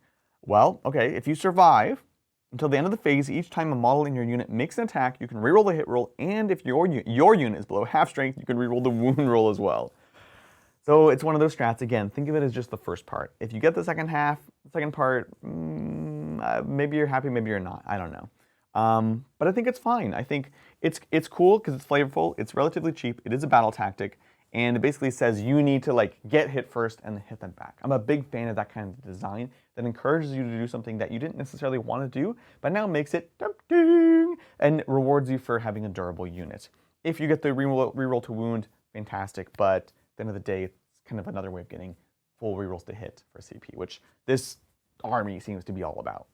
Well, okay, if you survive until the end of the phase, each time a model in your unit makes an attack, you can reroll the hit roll, and if your unit is below half strength, you can reroll the wound roll as well. So it's one of those strats, again, think of it as just the first part. If you get the second half, the second part, maybe you're happy, maybe you're not, I don't know. But I think it's fine. I think it's cool because it's flavorful, it's relatively cheap, it is a battle tactic, and it basically says you need to like get hit first and then hit them back. I'm a big fan of that kind of design that encourages you to do something that you didn't necessarily want to do, but now makes it tempting and rewards you for having a durable unit. If you get the reroll to wound, fantastic, but at the end of the day, it's kind of another way of getting full rerolls to hit for CP, which this army seems to be all about.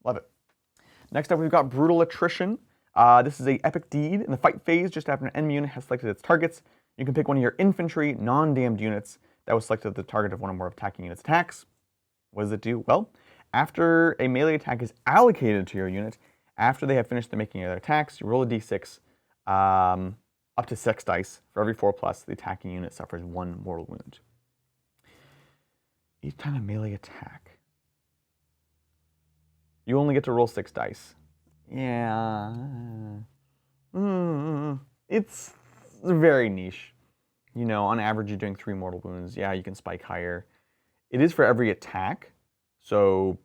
Love it. Next up, we've got Brutal Attrition. This is a epic deed. In the fight phase, just after an enemy unit has selected its targets, you can pick one of your infantry, non-damned units that was selected as the target of 1 or more attacking units' attacks. What does it do? Well, after a melee attack is allocated to your unit, after they have finished making their attacks, you roll a d6, up to 6 dice. For every 4+, the attacking unit suffers 1 mortal wound. Each time a melee attack, you only get to roll 6 dice. Yeah. It's very niche. You know, on average, you're doing 3 mortal wounds. Yeah, you can spike higher. It is for every attack, so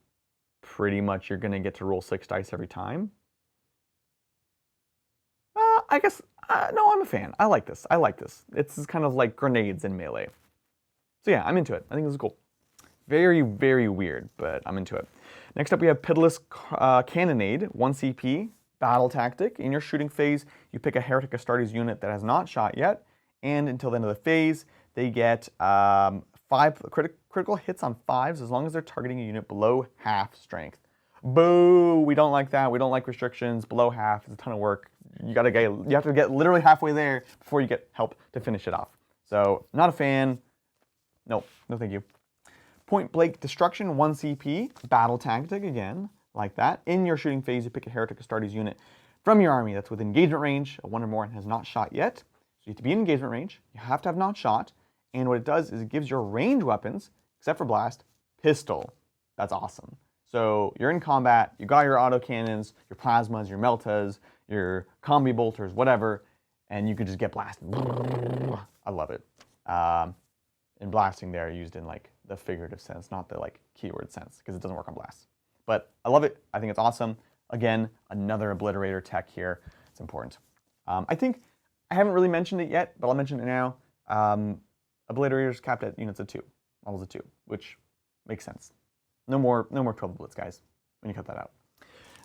pretty much you're going to get to roll 6 dice every time. I guess, no, I'm a fan. I like this. I like this. It's kind of like grenades in melee. So yeah, I'm into it. I think this is cool. Very, very weird, but I'm into it. Next up, we have Pitiless Cannonade, 1 CP, battle tactic. In your shooting phase, you pick a Heretic Astartes unit that has not shot yet, and until the end of the phase, they get 5 critical hits on 5s as long as they're targeting a unit below half strength. Boo! We don't like that. We don't like restrictions. Below half is a ton of work. You have to get literally halfway there before you get help to finish it off. So, not a fan. No thank you. Point Blank Destruction, 1 CP, battle tactic again, like that. In your shooting phase, you pick a Heretic Astartes unit from your army that's within engagement range, a 1 or more, and has not shot yet. So you have to be in engagement range. You have to have not shot. And what it does is it gives your range weapons, except for blast, pistol. That's awesome. So you're in combat, you got your autocannons, your plasmas, your meltas, your combi bolters, whatever, and you could just get blasted. I love it. And blasting there used in like the figurative sense, not the like keyword sense, because it doesn't work on blasts. But I love it. I think it's awesome. Again, another obliterator tech here. It's important. I think I haven't really mentioned it yet, but I'll mention it now. Obliterators capped at units of 2, models of 2, which makes sense. No more 12 bullets, guys, when you cut that out.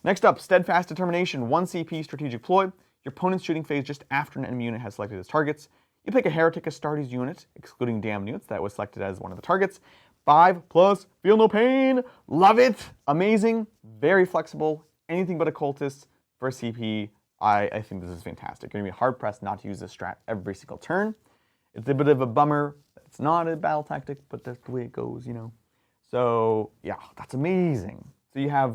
Next up, Steadfast Determination, 1 CP strategic ploy. Your opponent's shooting phase just after an enemy unit has selected its targets. You pick a Heretic Astartes unit, excluding damned units, that was selected as one of the targets. 5+, feel no pain. Love it. Amazing. Very flexible. Anything but a cultist for a CP. I think this is fantastic. You're going to be hard-pressed not to use this strat every single turn. It's a bit of a bummer. It's not a battle tactic, but that's the way it goes, you know. So, yeah, that's amazing. So you have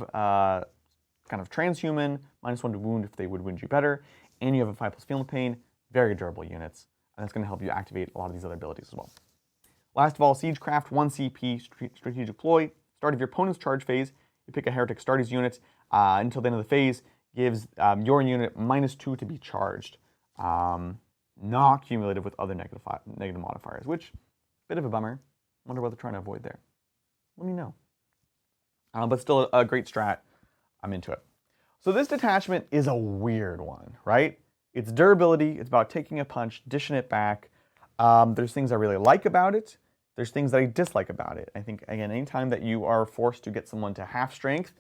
kind of transhuman, -1 to wound if they would wound you better, and you have a 5+ feel no pain. Very durable units, and that's going to help you activate a lot of these other abilities as well. Last of all, Siegecraft, 1 CP strategic ploy. Start of your opponent's charge phase, you pick a Heretic Astartes unit until the end of the phase, gives your unit -2 to be charged. Not cumulative with other negative modifiers, which, bit of a bummer. Wonder what they're trying to avoid there. Let me know. But still a great strat. I'm into it. So this detachment is a weird one, right? It's durability. It's about taking a punch, dishing it back. There's things I really like about it. There's things that I dislike about it. I think, again, anytime that you are forced to get someone to half strength,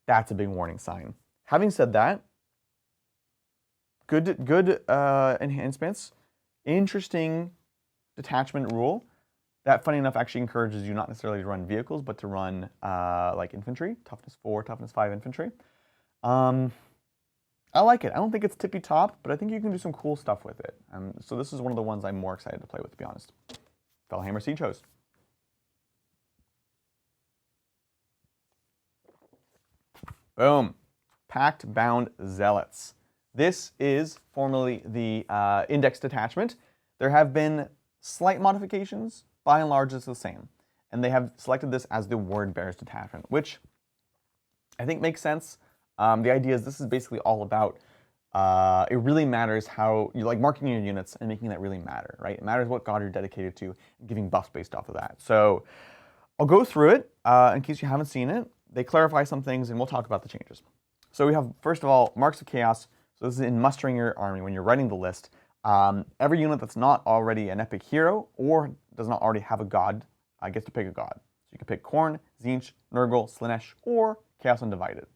that's a big warning sign. Having said that, good enhancements, interesting detachment rule. That, funny enough, actually encourages you not necessarily to run vehicles, but to run like infantry, toughness 4, toughness 5 infantry. I like it. I don't think it's tippy top, but I think you can do some cool stuff with it. So this is one of the ones I'm more excited to play with, to be honest. Fellhammer Siege Host. Boom. Pactbound Zealots. This is formerly the index detachment. There have been slight modifications. By and large, it's the same. And they have selected this as the Word Bearers detachment, which I think makes sense. The idea is this is basically all about, it really matters how you like marking your units and making that really matter, right? It matters what god you're dedicated to and giving buffs based off of that. So I'll go through it in case you haven't seen it. They clarify some things and we'll talk about the changes. So we have, first of all, Marks of Chaos. So this is in mustering your army when you're writing the list. Every unit that's not already an epic hero or does not already have a god gets to pick a god. So you can pick Khorne, Tzeentch, Nurgle, Slaanesh, or Chaos Undivided.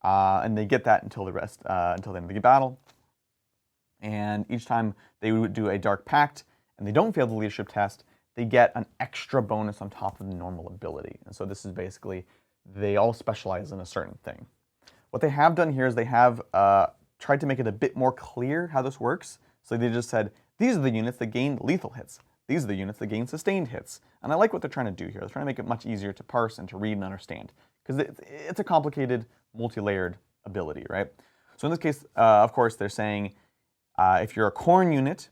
And they get that until the end of the battle. And each time they would do a Dark Pact and they don't fail the leadership test, they get an extra bonus on top of the normal ability. And so this is basically, they all specialize in a certain thing. What they have done here is they have tried to make it a bit more clear how this works. So they just said, these are the units that gain lethal hits. These are the units that gain sustained hits. And I like what they're trying to do here. They're trying to make it much easier to parse and to read and understand. Because it's a complicated, multi-layered ability, right? So in this case, of course, they're saying if you're a Khorne unit,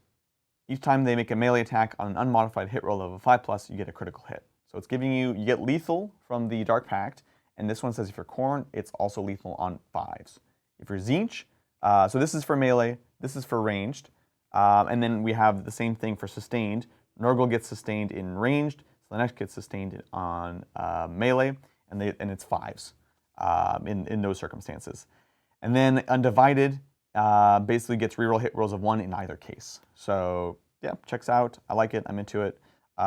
each time they make a melee attack on an unmodified hit roll of a 5+, you get a critical hit. So it's giving you get lethal from the Dark Pact. And this one says if you're Khorne, it's also lethal on 5s. If you're Tzeentch, so this is for melee. This is for ranged. And then we have the same thing for sustained. Nurgle gets sustained in ranged. Slaanesh gets sustained on melee, and it's 5s in those circumstances. And then Undivided basically gets reroll hit rolls of 1 in either case. So yeah, checks out. I like it. I'm into it.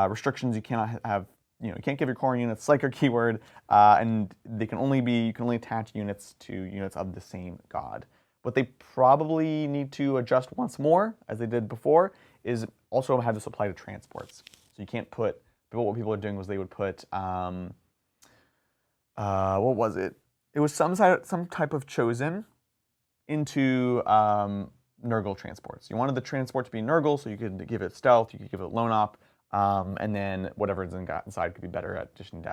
Restrictions: you cannot have, you can't give your core units Psyker keyword, and they can only you can only attach units to units of the same god. What they probably need to adjust once more, as they did before, is also have this apply to transports. So you can't put. What people are doing was they would put what was it? It was some type of chosen into Nurgle transports. You wanted the transport to be Nurgle, so you could give it stealth, you could give it lone op, and then whatever is inside could be better at dishing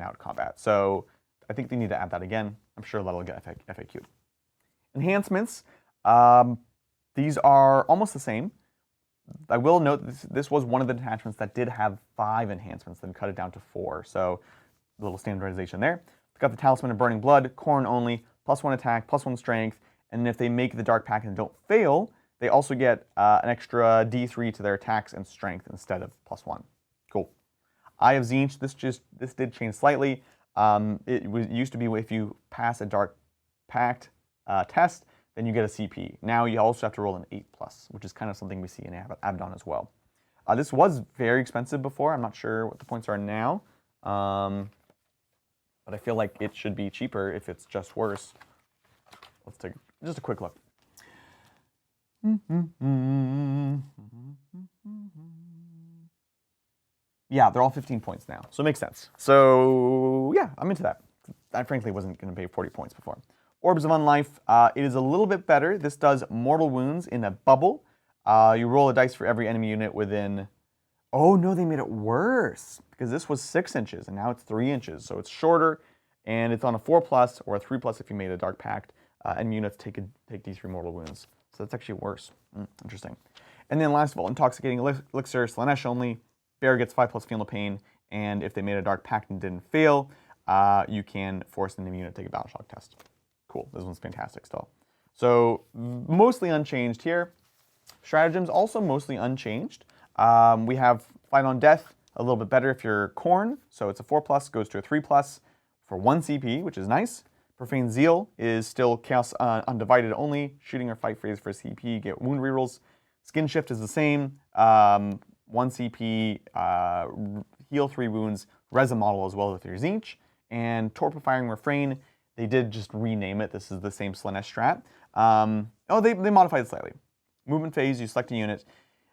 out combat. So I think they need to add that again. I'm sure that'll get FAQ'd. Enhancements. These are almost the same. I will note this was one of the detachments that did have 5 enhancements, then cut it down to 4. So a little standardization there. We've got the Talisman of Burning Blood, Khorne only, +1 attack, +1 strength, and if they make the Dark Pact and don't fail, they also get an extra D3 to their attacks and strength instead of +1. Cool. Eye of Tzeentch, this did change slightly. It used to be if you pass a Dark Pact test, then you get a CP. Now you also have to roll an 8+, which is kind of something we see in Abaddon as well. This was very expensive before. I'm not sure what the points are now, but I feel like it should be cheaper if it's just worse. Let's take just a quick look. Yeah, they're all 15 points now, so it makes sense. So yeah, I'm into that. I frankly wasn't going to pay 40 points before. Orbs of Unlife, it is a little bit better. This does mortal wounds in a bubble. You roll a dice for every enemy unit within... Oh no, they made it worse, because this was 6 inches, and now it's 3 inches. So it's shorter, and it's on a 4+ or a 3+ if you made a Dark Pact. Enemy units take D3 mortal wounds. So that's actually worse. Interesting. And then last of all, Intoxicating Elixir, Slaanesh only. Bear gets 5+ Feel No Pain, and if they made a Dark Pact and didn't fail, you can force an enemy unit to take a Battle Shock test. Cool, this one's fantastic still. So mostly unchanged here. Stratagems also mostly unchanged. We have Fight on Death, a little bit better if you're Khorne, so it's a 4+, goes to a 3+ for 1 CP, which is nice. Profane Zeal is still Chaos Undivided only, shooting or fight phase for CP, get wound rerolls. Skin Shift is the same, 1 CP, heal 3 wounds, res a model as well with your Tzeentch. And Torpifying Refrain, they did just rename it. This is the same Slaanesh strat. They modified it slightly. Movement phase, you select a unit.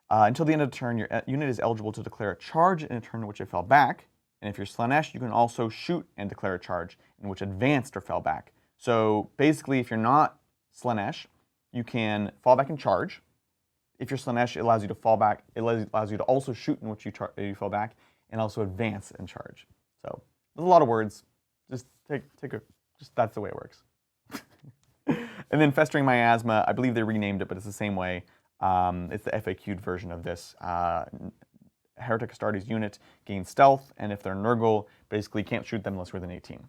Until the end of the turn, your unit is eligible to declare a charge in a turn in which it fell back. And if you're Slaanesh, you can also shoot and declare a charge in which advanced or fell back. So basically, if you're not Slaanesh, you can fall back and charge. If you're Slaanesh, it allows you to fall back. It allows you to also shoot in which you fall back, and also advance and charge. So there's a lot of words. Just that's the way it works. And then Festering Miasma, I believe they renamed it, but it's the same way. It's the FAQ'd version of this. Heretic Astartes unit gains stealth, and if they're Nurgle, basically can't shoot them unless we're within 18.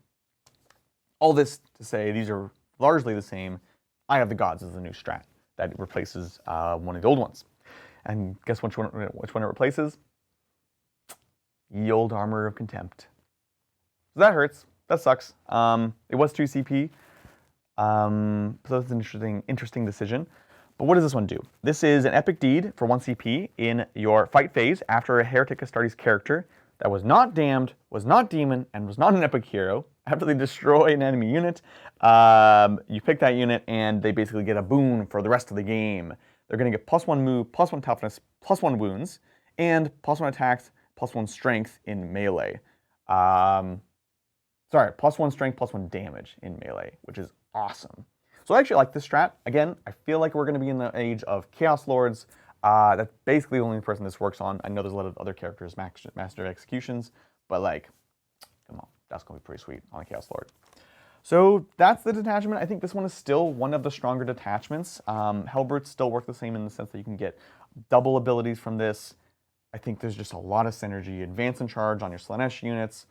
All this to say, these are largely the same. Eye of the Gods is the new strat that replaces one of the old ones. And guess which one it replaces? Ye Old Armor of Contempt. So that hurts. That sucks. It was 2 CP. So that's an interesting decision. But what does this one do? This is an epic deed for 1 CP in your fight phase after a Heretic Astartes character that was not damned, was not demon, and was not an epic hero. After they destroy an enemy unit, you pick that unit and they basically get a boon for the rest of the game. They're going to get +1 move, +1 toughness, +1 wounds, and +1 attacks, +1 strength in melee. Sorry, +1 strength, +1 damage in melee, which is awesome. So I actually like this strat. Again, I feel like we're going to be in the age of Chaos Lords. That's basically the only person this works on. I know there's a lot of other characters, Master Executions, but like, come on, that's going to be pretty sweet on a Chaos Lord. So that's the detachment. I think this one is still one of the stronger detachments. Hellbrutes still work the same in the sense that you can get double abilities from this. I think there's just a lot of synergy. Advance and charge on your Slaanesh units.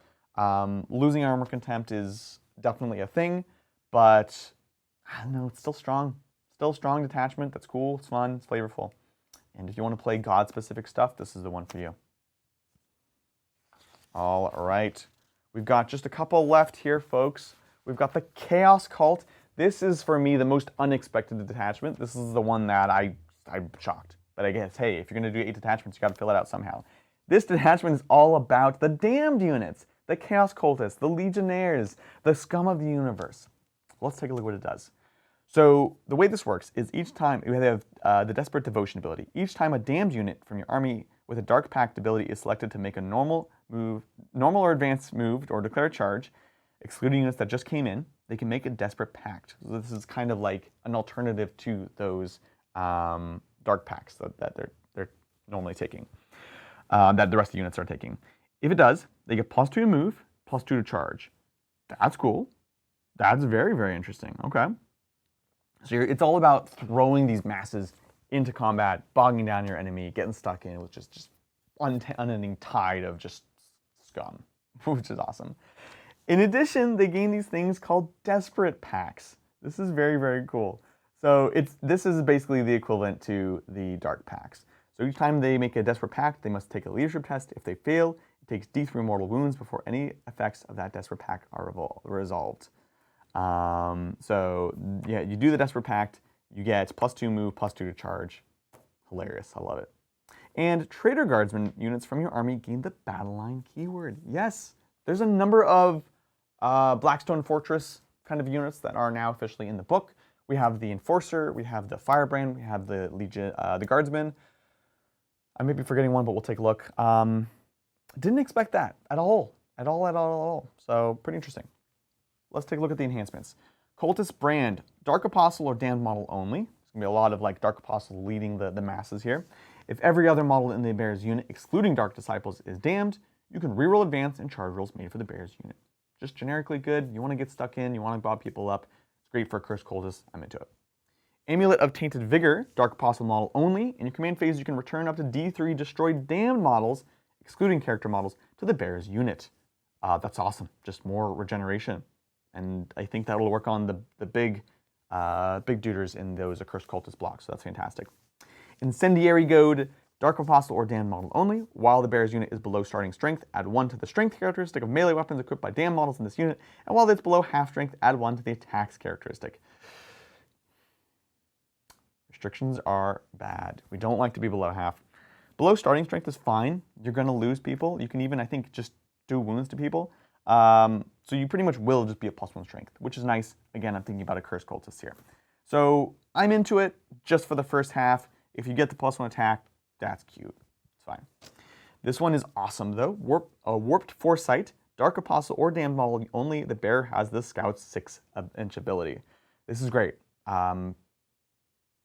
Losing Armor Contempt is definitely a thing, but I don't know, it's still strong. Still strong detachment. That's cool. It's fun. It's flavorful. And if you want to play God-specific stuff, this is the one for you. All right. We've got just a couple left here, folks. We've got the Chaos Cult. This is, for me, the most unexpected detachment. This is the one that I'm shocked. But I guess, hey, if you're going to do 8 detachments, you got to fill it out somehow. This detachment is all about the damned units, the Chaos Cultists, the Legionnaires, the scum of the universe. Let's take a look at what it does. So the way this works is each time, we have the Desperate Devotion ability. Each time a damned unit from your army with a Dark Pact ability is selected to make a normal or advanced move or declare a charge, excluding units that just came in, they can make a Desperate Pact. So this is kind of like an alternative to those Dark Pacts that they're normally taking, that the rest of the units are taking. If it does, they get +2 to move, +2 to charge. That's cool. That's very, very interesting. Okay. So it's all about throwing these masses into combat, bogging down your enemy, getting stuck in with just unending tide of just scum, which is awesome. In addition, they gain these things called Desperate Packs. This is very, very cool. So this is basically the equivalent to the Dark Packs. So each time they make a Desperate Pact, they must take a leadership test. If they fail, it takes D3 mortal wounds before any effects of that Desperate Pact are resolved. So yeah, you do the Desperate Pact, you get +2 move, +2 to charge. Hilarious, I love it. And Traitor Guardsmen units from your army gain the Battle Line keyword. Yes, there's a number of Blackstone Fortress kind of units that are now officially in the book. We have the Enforcer, we have the Firebrand, we have the Legion, the Guardsman. I may be forgetting one, but we'll take a look. Didn't expect that at all. So pretty interesting. Let's take a look at the enhancements. Cultist Brand, Dark Apostle or Damned model only. There's going to be a lot of like Dark Apostle leading the masses here. If every other model in the Bears unit, excluding Dark Disciples, is damned, you can reroll advance and charge rolls made for the Bears unit. Just generically good. You want to get stuck in, you want to bob people up. It's great for Cursed Cultists. I'm into it. Amulet of Tainted Vigor, Dark Apostle model only. In your command phase, you can return up to D3 destroyed damned models, excluding character models, to the Bears unit. That's awesome. Just more regeneration. And I think that will work on the big duders in those Accursed Cultist blocks, so that's fantastic. Incendiary Goad, Dark Apostle or Damned model only. While the Bear's unit is below starting strength, add 1 to the strength characteristic of melee weapons equipped by Damned models in this unit, and while it's below half strength, add 1 to the attacks characteristic. Restrictions are bad. We don't like to be below half. Below starting strength is fine. You're going to lose people. You can even, I think, just do wounds to people. So you pretty much will just be a +1 strength, which is nice. Again, I'm thinking about a Cursed Cultist here. So I'm into it just for the first half. If you get the +1 attack, that's cute. It's fine. This one is awesome though. Warped Foresight, Dark Apostle or Damned model only. The bear has the Scout's 6-inch ability. This is great.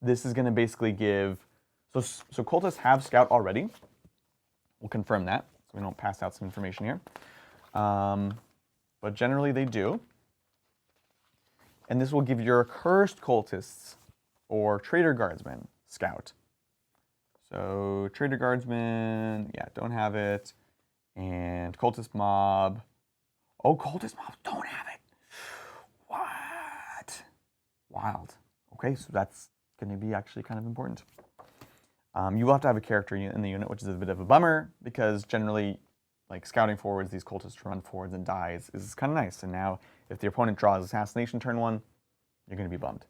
This is going to basically give... So Cultists have Scout already. We'll confirm that so we don't pass out some information here. But generally they do. And this will give your Cursed Cultists or Traitor Guardsmen Scout. So Traitor Guardsmen, yeah, don't have it. And Cultist Mob. Oh, Cultist Mobs don't have it. What? Wild. Okay, so that's going to be actually kind of important. You will have to have a character in the unit, which is a bit of a bummer, because generally, like scouting forwards, these cultists run forwards and die is kind of nice. And now, if the opponent draws Assassination turn 1, you're going to be bummed.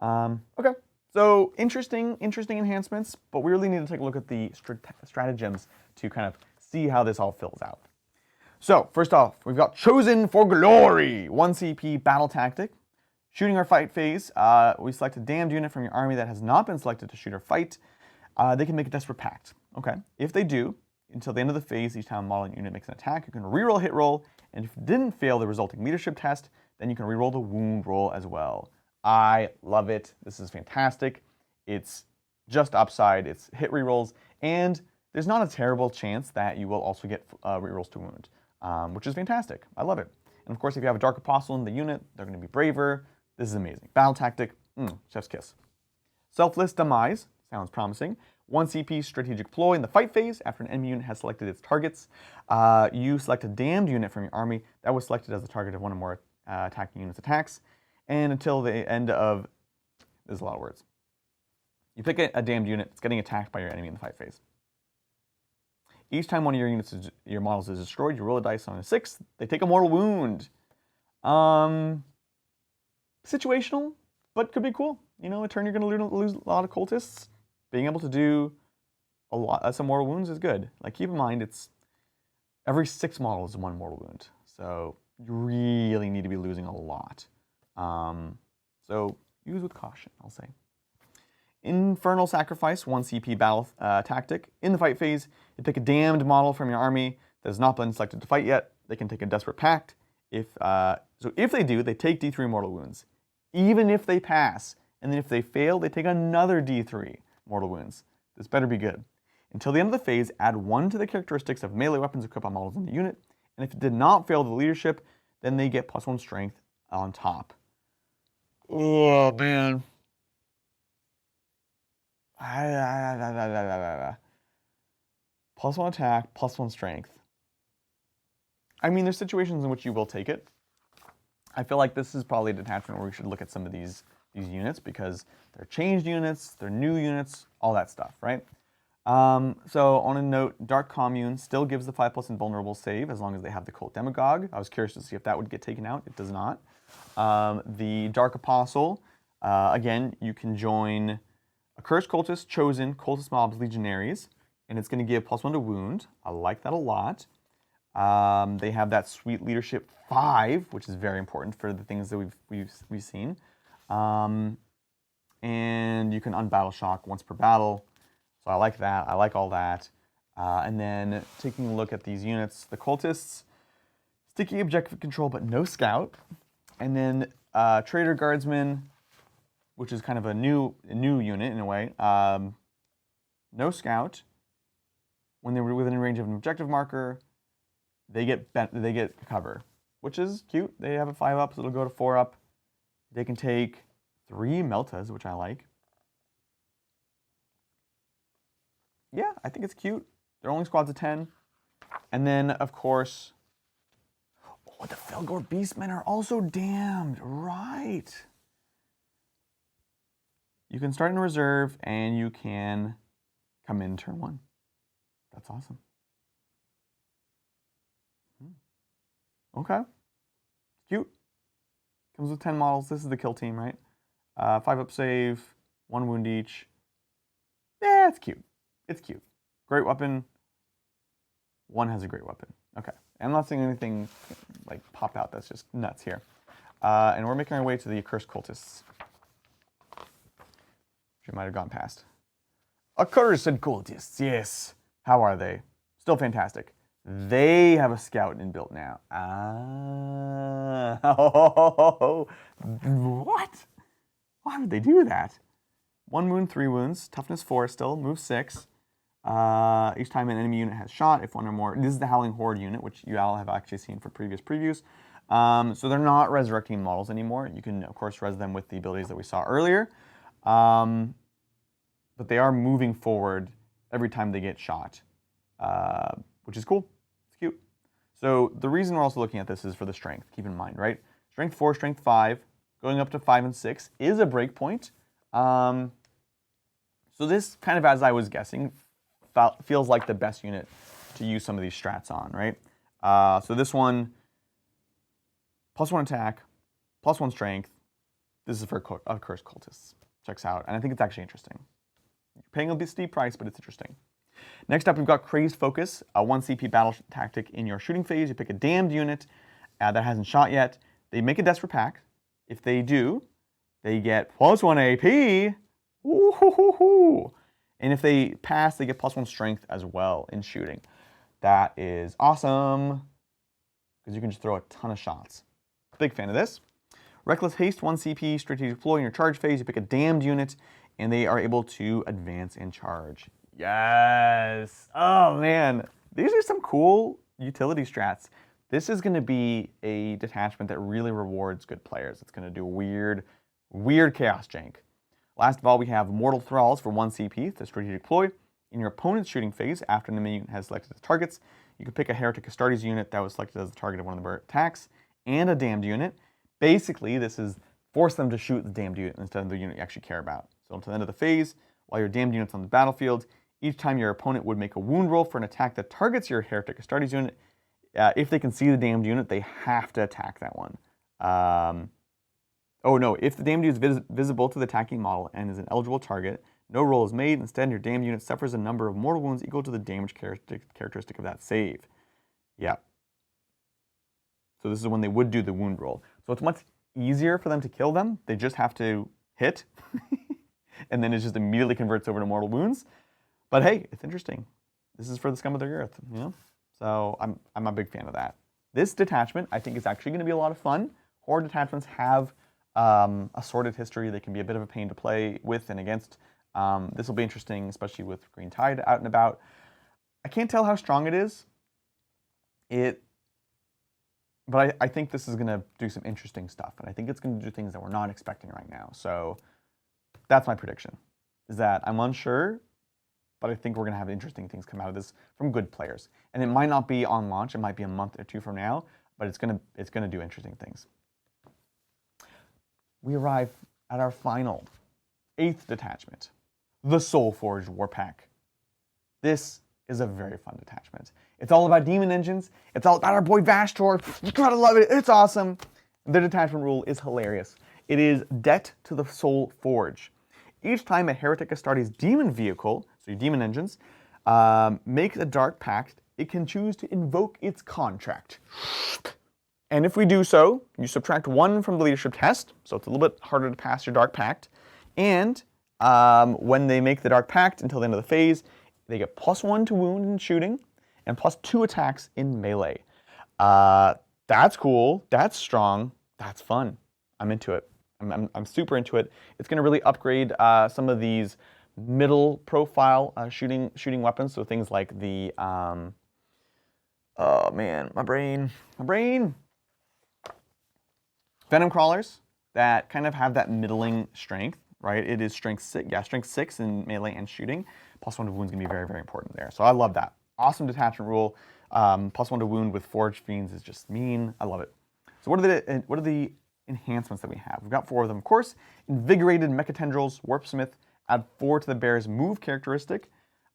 Okay, so interesting enhancements, but we really need to take a look at the stratagems to kind of see how this all fills out. So, first off, we've got Chosen for Glory, 1 CP battle tactic. Shooting or fight phase, we select a damned unit from your army that has not been selected to shoot or fight. They can make a Desperate Pact. Okay, if they do, until the end of the phase, each time a model unit makes an attack, you can reroll a hit roll, and if it didn't fail the resulting leadership test, then you can reroll the wound roll as well. I love it. This is fantastic. It's just upside. It's hit rerolls, and there's not a terrible chance that you will also get rerolls to wound, which is fantastic. I love it. And of course, if you have a Dark Apostle in the unit, they're going to be braver. This is amazing. Battle tactic, chef's kiss. Selfless Demise, sounds promising. 1 CP strategic ploy in the fight phase. After an enemy unit has selected its targets, you select a damned unit from your army that was selected as the target of 1 or more attacking units' attacks. And until the end of is a lot of words. You pick a damned unit, it's getting attacked by your enemy in the fight phase. Each time one of your models is destroyed, you roll a dice on a 6. They take a mortal wound. Situational, but could be cool. You know, a turn you're going to lose a lot of cultists. Being able to do some mortal wounds is good. Like, keep in mind, it's every 6 models is 1 mortal wound. So you really need to be losing a lot. So use with caution, I'll say. Infernal Sacrifice, 1 CP battle tactic. In the fight phase, you pick a damned model from your army that has not been selected to fight yet. They can take a Desperate Pact. So if they do, they take D3 mortal wounds. Even if they pass, and then if they fail, they take another D3 mortal wounds. This better be good. Until the end of the phase, add 1 to the characteristics of melee weapons equipped on models in the unit, and if it did not fail the leadership, then they get +1 strength on top. Oh, man. +1 attack, +1 strength. I mean, there's situations in which you will take it. I feel like this is probably a detachment where we should look at some of these units, because they're changed units, they're new units, all that stuff, right? So on a note, Dark Commune still gives the 5+ invulnerable save as long as they have the Cult Demagogue. I was curious to see if that would get taken out. It does not. The Dark Apostle, again, you can join a Cursed Cultist, Chosen, Cultist Mobs, Legionaries, and it's going to give +1 to wound. I like that a lot. They have that sweet leadership 5, which is very important for the things that we've seen. And you can unbattle shock once per battle. So I like that. I like all that. And then taking a look at these units, the cultists, sticky objective control, but no scout. And then Traitor Guardsman, which is kind of a new unit in a way. No scout. When they're within range of an objective marker, they get cover, which is cute. They have a 5-up, so it'll go to 4-up. They can take 3 Meltas, which I like. Yeah, I think it's cute. They're only squads of 10. And then, of course, oh, the Felgor Beastmen are also damned. Right. You can start in reserve, and you can come in turn 1. That's awesome. Okay. Cute. Comes with 10 models. This is the kill team, right? 5-up save, 1 wound each. Yeah, it's cute. It's cute. Great weapon. 1 has a great weapon. Okay. I'm not seeing anything like pop out that's just nuts here. And we're making our way to the Accursed Cultists. Which might have gone past. Accursed Cultists, yes. How are they? Still fantastic. They have a scout inbuilt now. What? Why would they do that? 1 wound, 3 wounds, toughness 4 still, move 6. Each time an enemy unit has shot, if 1 or more, this is the Howling Horde unit, which you all have actually seen for previous previews. So they're not resurrecting models anymore. You can, of course, res them with the abilities that we saw earlier. But they are moving forward every time they get shot, which is cool. It's cute. So the reason we're also looking at this is for the strength. Keep in mind, right? Strength 4, strength 5, going up to 5 and 6 is a breakpoint. So this kind of, as I was guessing, feels like the best unit to use some of these strats on, right? So this one, +1 attack, +1 strength. This is for Cursed Cultists. Checks out, and I think it's actually interesting. You're paying a bit steep price, but it's interesting. Next up, we've got Crazed Focus, a 1 CP battle tactic in your shooting phase. You pick a damned unit that hasn't shot yet. They make a Desperate Pact. If they do, they get +1 AP. Ooh-hoo-hoo-hoo. And if they pass, they get +1 strength as well in shooting. That is awesome, because you can just throw a ton of shots. Big fan of this. Reckless Haste, 1 CP, strategic deploy in your charge phase. You pick a damned unit, and they are able to advance and charge. Yes! Oh, man. These are some cool utility strats. This is going to be a detachment that really rewards good players. It's going to do weird chaos jank. Last of all, we have Mortal Thralls for 1 CP, the strategic deploy. In your opponent's shooting phase, after the enemy unit has selected its targets, you can pick a Heretic Astartes unit that was selected as the target of one of the attacks, and a damned unit. Basically, this is force them to shoot the damned unit instead of the unit you actually care about. So until the end of the phase, while your damned unit's on the battlefield, each time your opponent would make a wound roll for an attack that targets your Heretic Astartes unit, if they can see the damned unit, they have to attack that one. Oh no, if the damned unit is visible to the attacking model and is an eligible target, no roll is made. Instead, your damned unit suffers a number of mortal wounds equal to the damage characteristic of that save. Yeah. So this is when they would do the wound roll. So it's much easier for them to kill them. They just have to hit, and then it just immediately converts over to mortal wounds. But hey, it's interesting. This is for the scum of the earth, you know? So I'm a big fan of that. This detachment, I think, is actually going to be a lot of fun. Horde detachments have a sordid history. They can be a bit of a pain to play with and against. This will be interesting, especially with Green Tide out and about. I can't tell how strong it is. But I think this is going to do some interesting stuff, and I think it's going to do things that we're not expecting right now. So that's my prediction, is that I'm unsure, but I think we're going to have interesting things come out of this from good players. And it might not be on launch. It might be a month or two from now, but it's going to do interesting things. We arrive at our final 8th detachment, the Soulforge War Pack. This is a very fun detachment. It's all about demon engines. It's all about our boy Vashtorr. You gotta love it. It's awesome. The detachment rule is hilarious. It is Debt to the Soul Forge. Each time a Heretic Astartes demon vehicle, so your demon engines, makes a dark pact, it can choose to invoke its contract. And if we do so, you subtract 1 from the leadership test, so it's a little bit harder to pass your dark pact. And when they make the dark pact until the end of the phase, they get +1 to wound and shooting, and +2 attacks in melee. That's cool. That's strong. That's fun. I'm into it. I'm super into it. It's going to really upgrade some of these middle profile shooting weapons. So things like the oh man, my brain. Venom crawlers that kind of have that middling strength, right? It is strength 6 in melee and shooting. +1 to wound is going to be very, very important there. So I love that. Awesome detachment rule. +1 to wound with Forged Fiends is just mean. I love it. So what are the enhancements that we have? We've got 4 of them, of course. Invigorated Mechatendrils, Warpsmith, add 4 to the bear's move characteristic.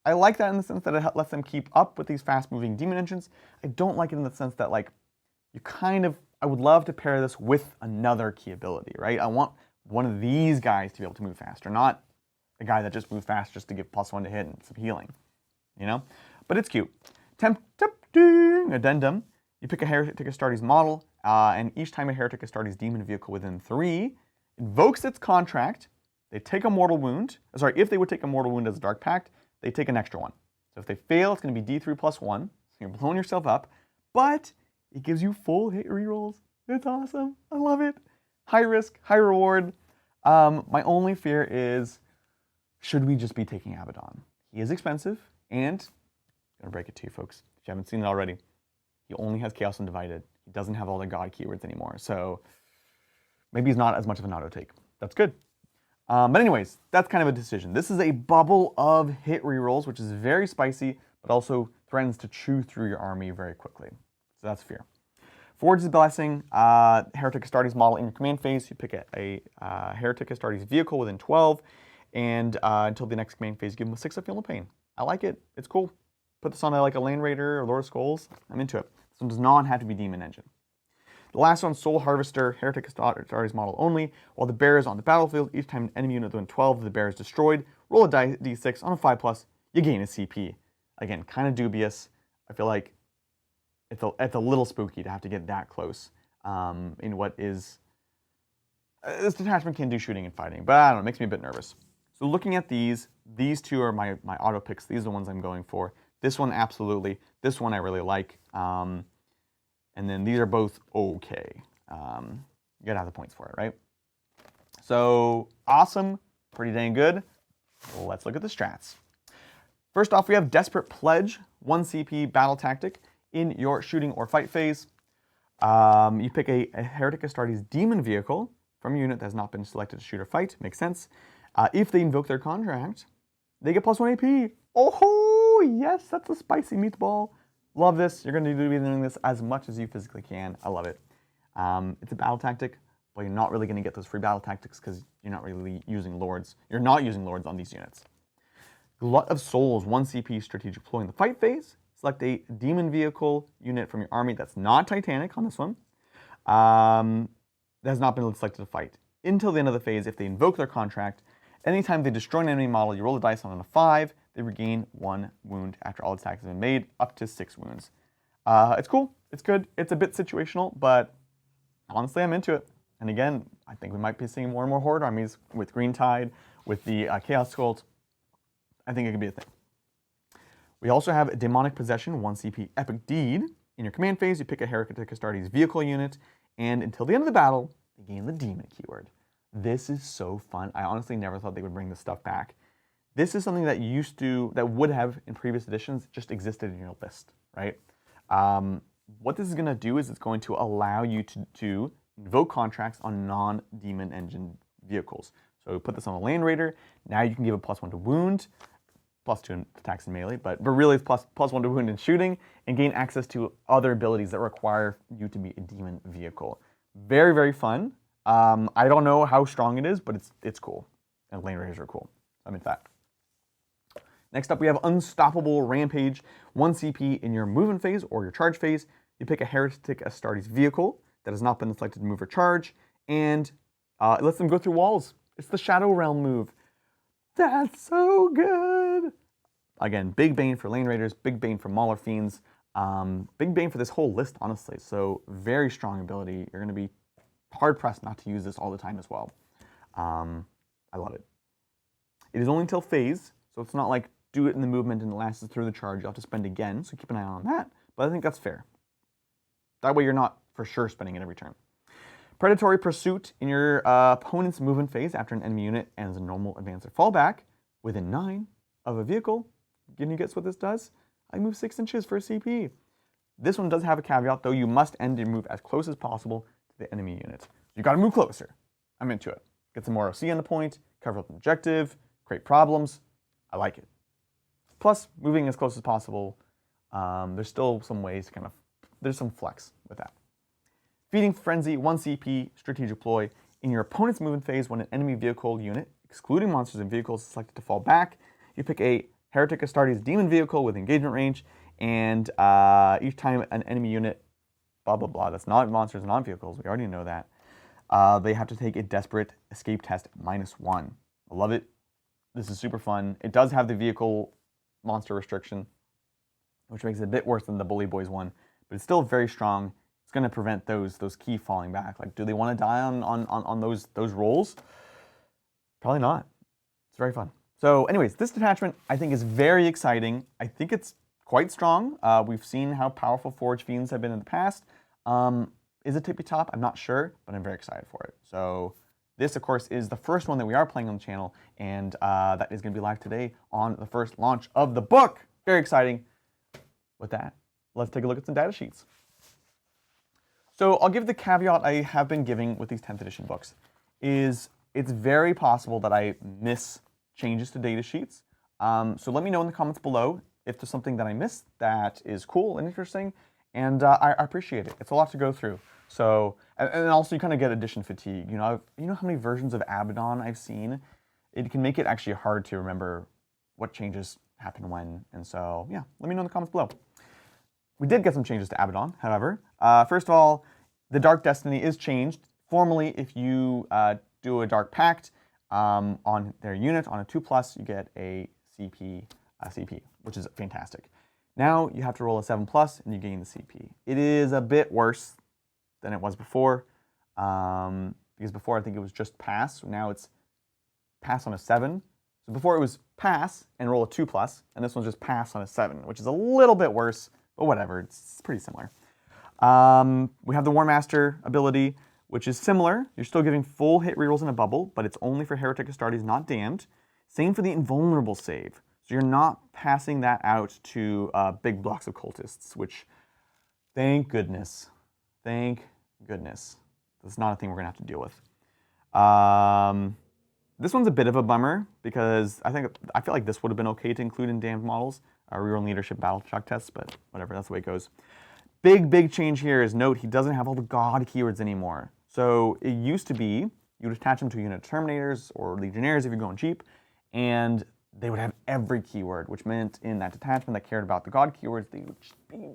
I like that in the sense that it lets them keep up with these fast-moving demon engines. I don't like it in the sense that, like, I would love to pair this with another key ability, right? I want one of these guys to be able to move faster, not a guy that just moves fast just to give +1 to hit and some healing, you know? But it's cute. Tempting addendum. You pick a Heretic Astartes model, and each time a Heretic Astartes demon vehicle within 3 invokes its contract, they take a mortal wound. Sorry, if they would take a mortal wound as a Dark Pact, they take an extra 1. So if they fail, it's going to be D3 +1. So you're blowing yourself up, but it gives you full hit rerolls. It's awesome. I love it. High risk, high reward. My only fear is, should we just be taking Abaddon? He is expensive, and I'm going to break it to you folks, if you haven't seen it already, he only has Chaos Undivided. He doesn't have all the God keywords anymore, so maybe he's not as much of an auto take. That's good. But anyways, that's kind of a decision. This is a bubble of hit rerolls, which is very spicy, but also threatens to chew through your army very quickly. So that's fear. Forge's Blessing, Heretic Astartes model in your command phase. You pick a Heretic Astartes vehicle within 12, and until the next command phase, give them a 6 of Feel No Pain. I like it. It's cool. Put this on like a Land Raider or Lord of Skulls. I'm into it. This one does not have to be Demon Engine. The last one, Soul Harvester, Heretic Astartes model only. While the bear is on the battlefield, each time an enemy unit within 12 of the bear is destroyed, roll a d6 on a 5+, you gain a CP. Again, kind of dubious. I feel like it's a little spooky to have to get that close in what is... this detachment can do shooting and fighting, but I don't know, it makes me a bit nervous. So looking at these 2 are my auto picks. These are the ones I'm going for. This one, absolutely. This one I really like. And then these are both okay. You gotta have the points for it, right? So awesome, pretty dang good. Let's look at the strats. First off, we have Desperate Pledge, 1 CP battle tactic in your shooting or fight phase. You pick a Heretic Astartes demon vehicle from a unit that has not been selected to shoot or fight. Makes sense. If they invoke their contract, they get +1 AP. Oh, yes, that's a spicy meatball. Love this. You're going to be doing this as much as you physically can. I love it. It's a battle tactic, but you're not really going to get those free battle tactics because you're not really using lords. You're not using lords on these units. Glut of Souls, 1 CP strategic deploy in the fight phase. Select a demon vehicle unit from your army that's not Titanic on this one. That has not been selected to fight. Until the end of the phase, if they invoke their contract, anytime they destroy an enemy model, you roll the dice on a 5, they regain 1 wound after all attacks have been made, up to 6 wounds. It's cool, it's good, it's a bit situational, but honestly I'm into it. And again, I think we might be seeing more and more Horde armies with Green Tide, with the Chaos Cult. I think it could be a thing. We also have Demonic Possession, 1 CP Epic Deed. In your command phase, you pick a Heretic Astartes vehicle unit, and until the end of the battle, they gain the Demon keyword. This is so fun. I honestly never thought they would bring this stuff back. This is something that would have in previous editions just existed in your list, right? What this is going to do is it's going to allow you to invoke contracts on non-demon engine vehicles. So put this on a Land Raider. Now you can give a +1 to wound, +2 in attacks and melee, but really it's +1 to wound and shooting, and gain access to other abilities that require you to be a demon vehicle. Very, very fun. I don't know how strong it is, but it's cool. And Land Raiders are cool. I'm into that. Next up, we have Unstoppable Rampage, 1 CP in your movement phase or your charge phase. You pick a Heretic Astartes vehicle that has not been selected to move or charge, and it lets them go through walls. It's the Shadow Realm move. That's so good. Again, big bane for Land Raiders, big bane for Mauler Fiends, big bane for this whole list, honestly. So very strong ability. You're going to be hard-pressed not to use this all the time as well. I love it. It is only until phase, so it's not like do it in the movement and it lasts through the charge. You'll have to spend again, so keep an eye on that. But I think that's fair. That way you're not for sure spending it every turn. Predatory Pursuit in your opponent's movement phase after an enemy unit ends a normal advance or fallback within 9 of a vehicle. Can you guess what this does? I move 6 inches for a CP. This one does have a caveat, though. You must end your move as close as possible to the enemy unit. You got to move closer. I'm into it. Get some more OC on the point, cover up an objective, create problems. I like it. Plus, moving as close as possible, there's still some ways to there's some flex with that. Feeding Frenzy, 1 CP, strategic ploy. In your opponent's movement phase, when an enemy vehicle unit, excluding monsters and vehicles, is selected to fall back, you pick a Heretic Astartes demon vehicle with engagement range, and each time an enemy unit, blah, blah, blah, that's not monsters and not vehicles, we already know that, they have to take a Desperate Escape Test -1. I love it. This is super fun. It does have the vehicle monster restriction, which makes it a bit worse than the Bully Boys one, but it's still very strong. It's going to prevent those key falling back. Like, do they want to die on those rolls? Probably not. It's very fun. So anyways, this detachment I think is very exciting. I think it's quite strong. We've seen how powerful Forge Fiends have been in the past. Is it tippy top? I'm not sure, but I'm very excited for it. So this, of course, is the first one that we are playing on the channel, and that is going to be live today on the first launch of the book. Very exciting. With that, let's take a look at some data sheets. So I'll give the caveat I have been giving with these 10th edition books, is it's very possible that I miss changes to data sheets. So let me know in the comments below if there's something that I missed that is cool and interesting, and I appreciate it. It's a lot to go through. So, and also you kind of get edition fatigue. You know how many versions of Abaddon I've seen? It can make it actually hard to remember what changes happen when, and so yeah, let me know in the comments below. We did get some changes to Abaddon, however. First of all, the Dark Destiny is changed. Formally, if you do a Dark Pact on their unit, on a 2+, you get a CP, which is fantastic. Now you have to roll a 7+ and you gain the CP. It is a bit worse than it was before, because before I think it was just pass. Now it's pass on a 7. So before it was pass and roll a 2+, and this one's just pass on a 7, which is a little bit worse. But whatever, it's pretty similar. We have the War Master ability, which is similar. You're still giving full hit rerolls in a bubble, but it's only for Heretic Astartes, not damned. Same for the Invulnerable save. So you're not passing that out to big blocks of cultists, which, thank goodness. Thank goodness. That's not a thing we're going to have to deal with. This one's a bit of a bummer, because I feel like this would have been okay to include in damned models. Reroll leadership battle shock tests, but whatever, that's the way it goes. Big change here is note he doesn't have all the god keywords anymore. So it used to be you'd attach them to a unit of Terminators or Legionnaires if you're going cheap, and they would have every keyword, which meant in that detachment that cared about the God keywords, they would just be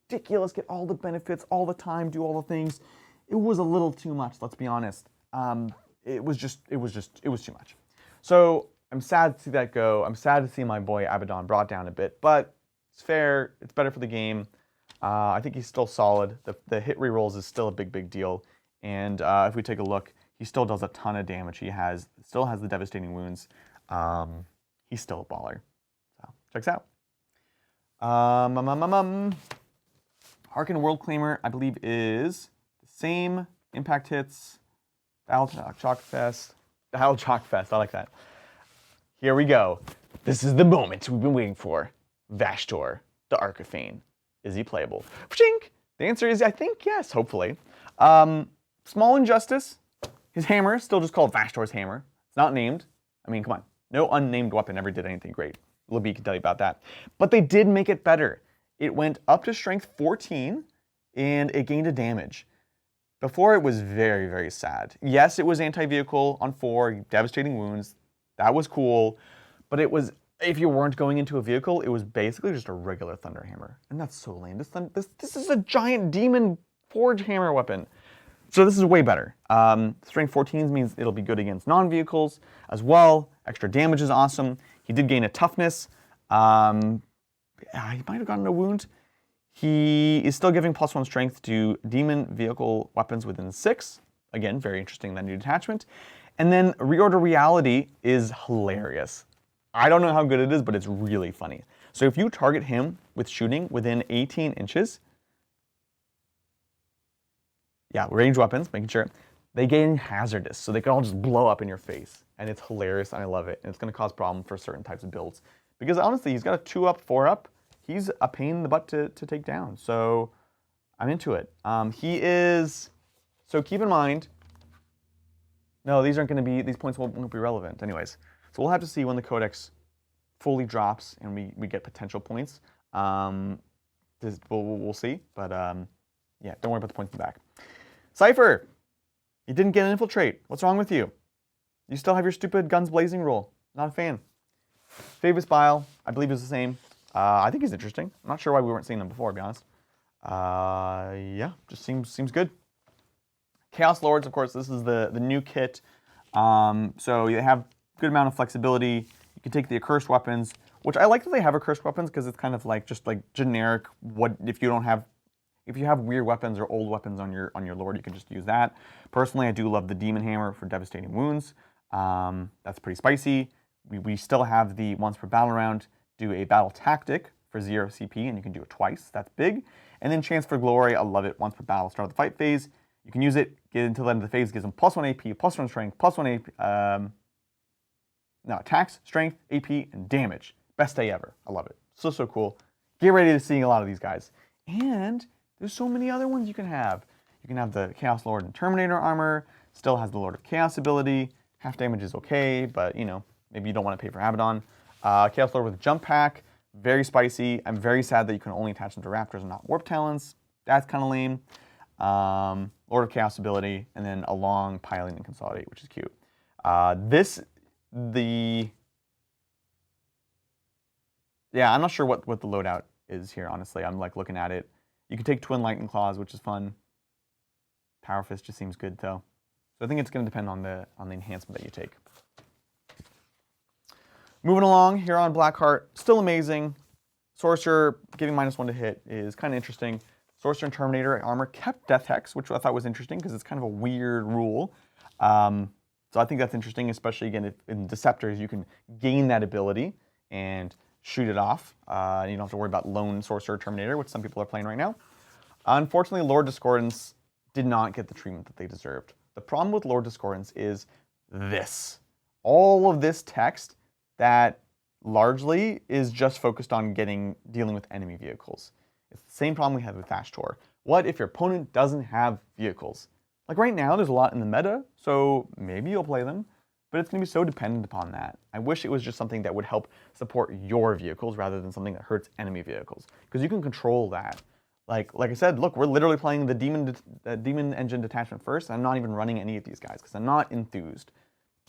ridiculous, get all the benefits all the time, do all the things. It was a little too much, let's be honest. It was too much. So I'm sad to see that go. I'm sad to see my boy Abaddon brought down a bit, but it's fair. It's better for the game. I think he's still solid. The hit rerolls is still a big deal. And if we take a look, he still does a ton of damage. He still has the devastating wounds. He's still a baller. So checks out. Harken World Claimer, I believe, is the same impact hits. Battle Chalk Fest. I like that. Here we go. This is the moment we've been waiting for. Vashtorr, the Archifane. Is he playable? Pshink! The answer is, I think, yes, hopefully. Small injustice. His hammer is still just called Vashtorr's hammer. It's not named. I mean, come on. No unnamed weapon ever did anything great. Libby can tell you about that. But they did make it better. It went up to strength 14, and it gained a damage. Before, it was very sad. Yes, it was anti-vehicle on 4, devastating wounds. That was cool. But it was, if you weren't going into a vehicle, it was basically just a regular Thunderhammer. And that's so lame. This is a giant demon forge hammer weapon. So this is way better. Strength 14 means it'll be good against non-vehicles as well. Extra damage is awesome. He did gain a toughness. He might have gotten a wound. He is still giving +1 strength to demon vehicle weapons within 6. Again, very interesting, that new detachment. And then Reorder Reality is hilarious. I don't know how good it is, but it's really funny. So if you target him with shooting within 18 inches, yeah, range weapons, making sure, they gain hazardous, so they can all just blow up in your face. And it's hilarious, and I love it. And it's going to cause problems for certain types of builds. Because honestly, he's got a 2-up, 4-up. He's a pain in the butt to take down. So I'm into it. He is, so keep in mind, no, these aren't going to be, these points won't be relevant anyways. So we'll have to see when the Codex fully drops and we get potential points. We'll see, but yeah, don't worry about the points in the back. Cypher, you didn't get an infiltrate. What's wrong with you? You still have your stupid guns blazing rule. Not a fan. Favis Bile, I believe is the same. I think he's interesting. I'm not sure why we weren't seeing them before, to be honest. Yeah, just seems good. Chaos Lords, of course, this is the new kit. So you have a good amount of flexibility. You can take the accursed weapons, which I like that they have accursed weapons because it's kind of like just like generic. What if you have weird weapons or old weapons on your lord, you can just use that. Personally, I do love the Demon Hammer for devastating wounds. That's pretty spicy. We still have the once per battle round, do a battle tactic for 0 CP, and you can do it twice. That's big. And then Chance for Glory, I love it. Once per battle, start of the fight phase. You can use it, get into the end of the phase, gives them +1 AP, +1 strength, +1 AP, attacks, strength, AP, and damage. Best day ever. I love it. So cool. Get ready to see a lot of these guys. And there's so many other ones you can have. You can have the Chaos Lord and Terminator armor. Still has the Lord of Chaos ability. Half damage is okay, but you know, maybe you don't want to pay for Abaddon. Chaos Lord with a jump pack. Very spicy. I'm very sad that you can only attach them to Raptors and not Warp Talons. That's kind of lame. Lord of Chaos ability, and then a long piling and consolidate, which is cute. Yeah, I'm not sure what the loadout is here, honestly. I'm like looking at it. You can take Twin Lightning Claws, which is fun. Power Fist just seems good though. So I think it's going to depend on the enhancement that you take. Moving along here on Blackheart, still amazing. Sorcerer giving -1 to hit is kind of interesting. Sorcerer and Terminator armor kept Death Hex, which I thought was interesting because it's kind of a weird rule. So I think that's interesting, especially again if in Deceptors you can gain that ability and shoot it off. You don't have to worry about lone Sorcerer Terminator, which some people are playing right now. Unfortunately, Lord Discordance did not get the treatment that they deserved. The problem with Lord Discordance is this. All of this text that largely is just focused on dealing with enemy vehicles. It's the same problem we have with Vashtorr. What if your opponent doesn't have vehicles? Like right now, there's a lot in the meta, so maybe you'll play them, but it's going to be so dependent upon that. I wish it was just something that would help support your vehicles rather than something that hurts enemy vehicles, because you can control that. Like I said, look, we're literally playing the demon engine detachment first. I'm not even running any of these guys because I'm not enthused.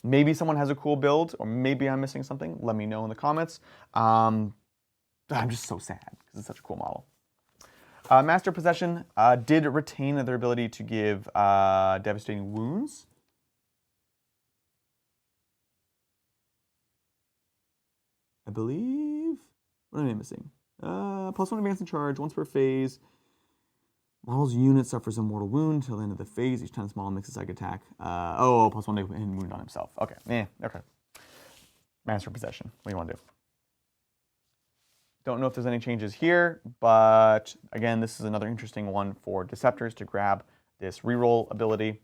Maybe someone has a cool build, or maybe I'm missing something. Let me know in the comments. I'm just so sad because it's such a cool model. Master Possession did retain their ability to give devastating wounds. I believe. What am I missing? +1 advance and charge, once per phase. Model's unit suffers a mortal wound till the end of the phase. Each time this model makes a psychic attack. +1 to hit wound on himself. Okay, okay. Master Possession. What do you want to do? Don't know if there's any changes here, but again, this is another interesting one for Deceptors to grab this reroll ability.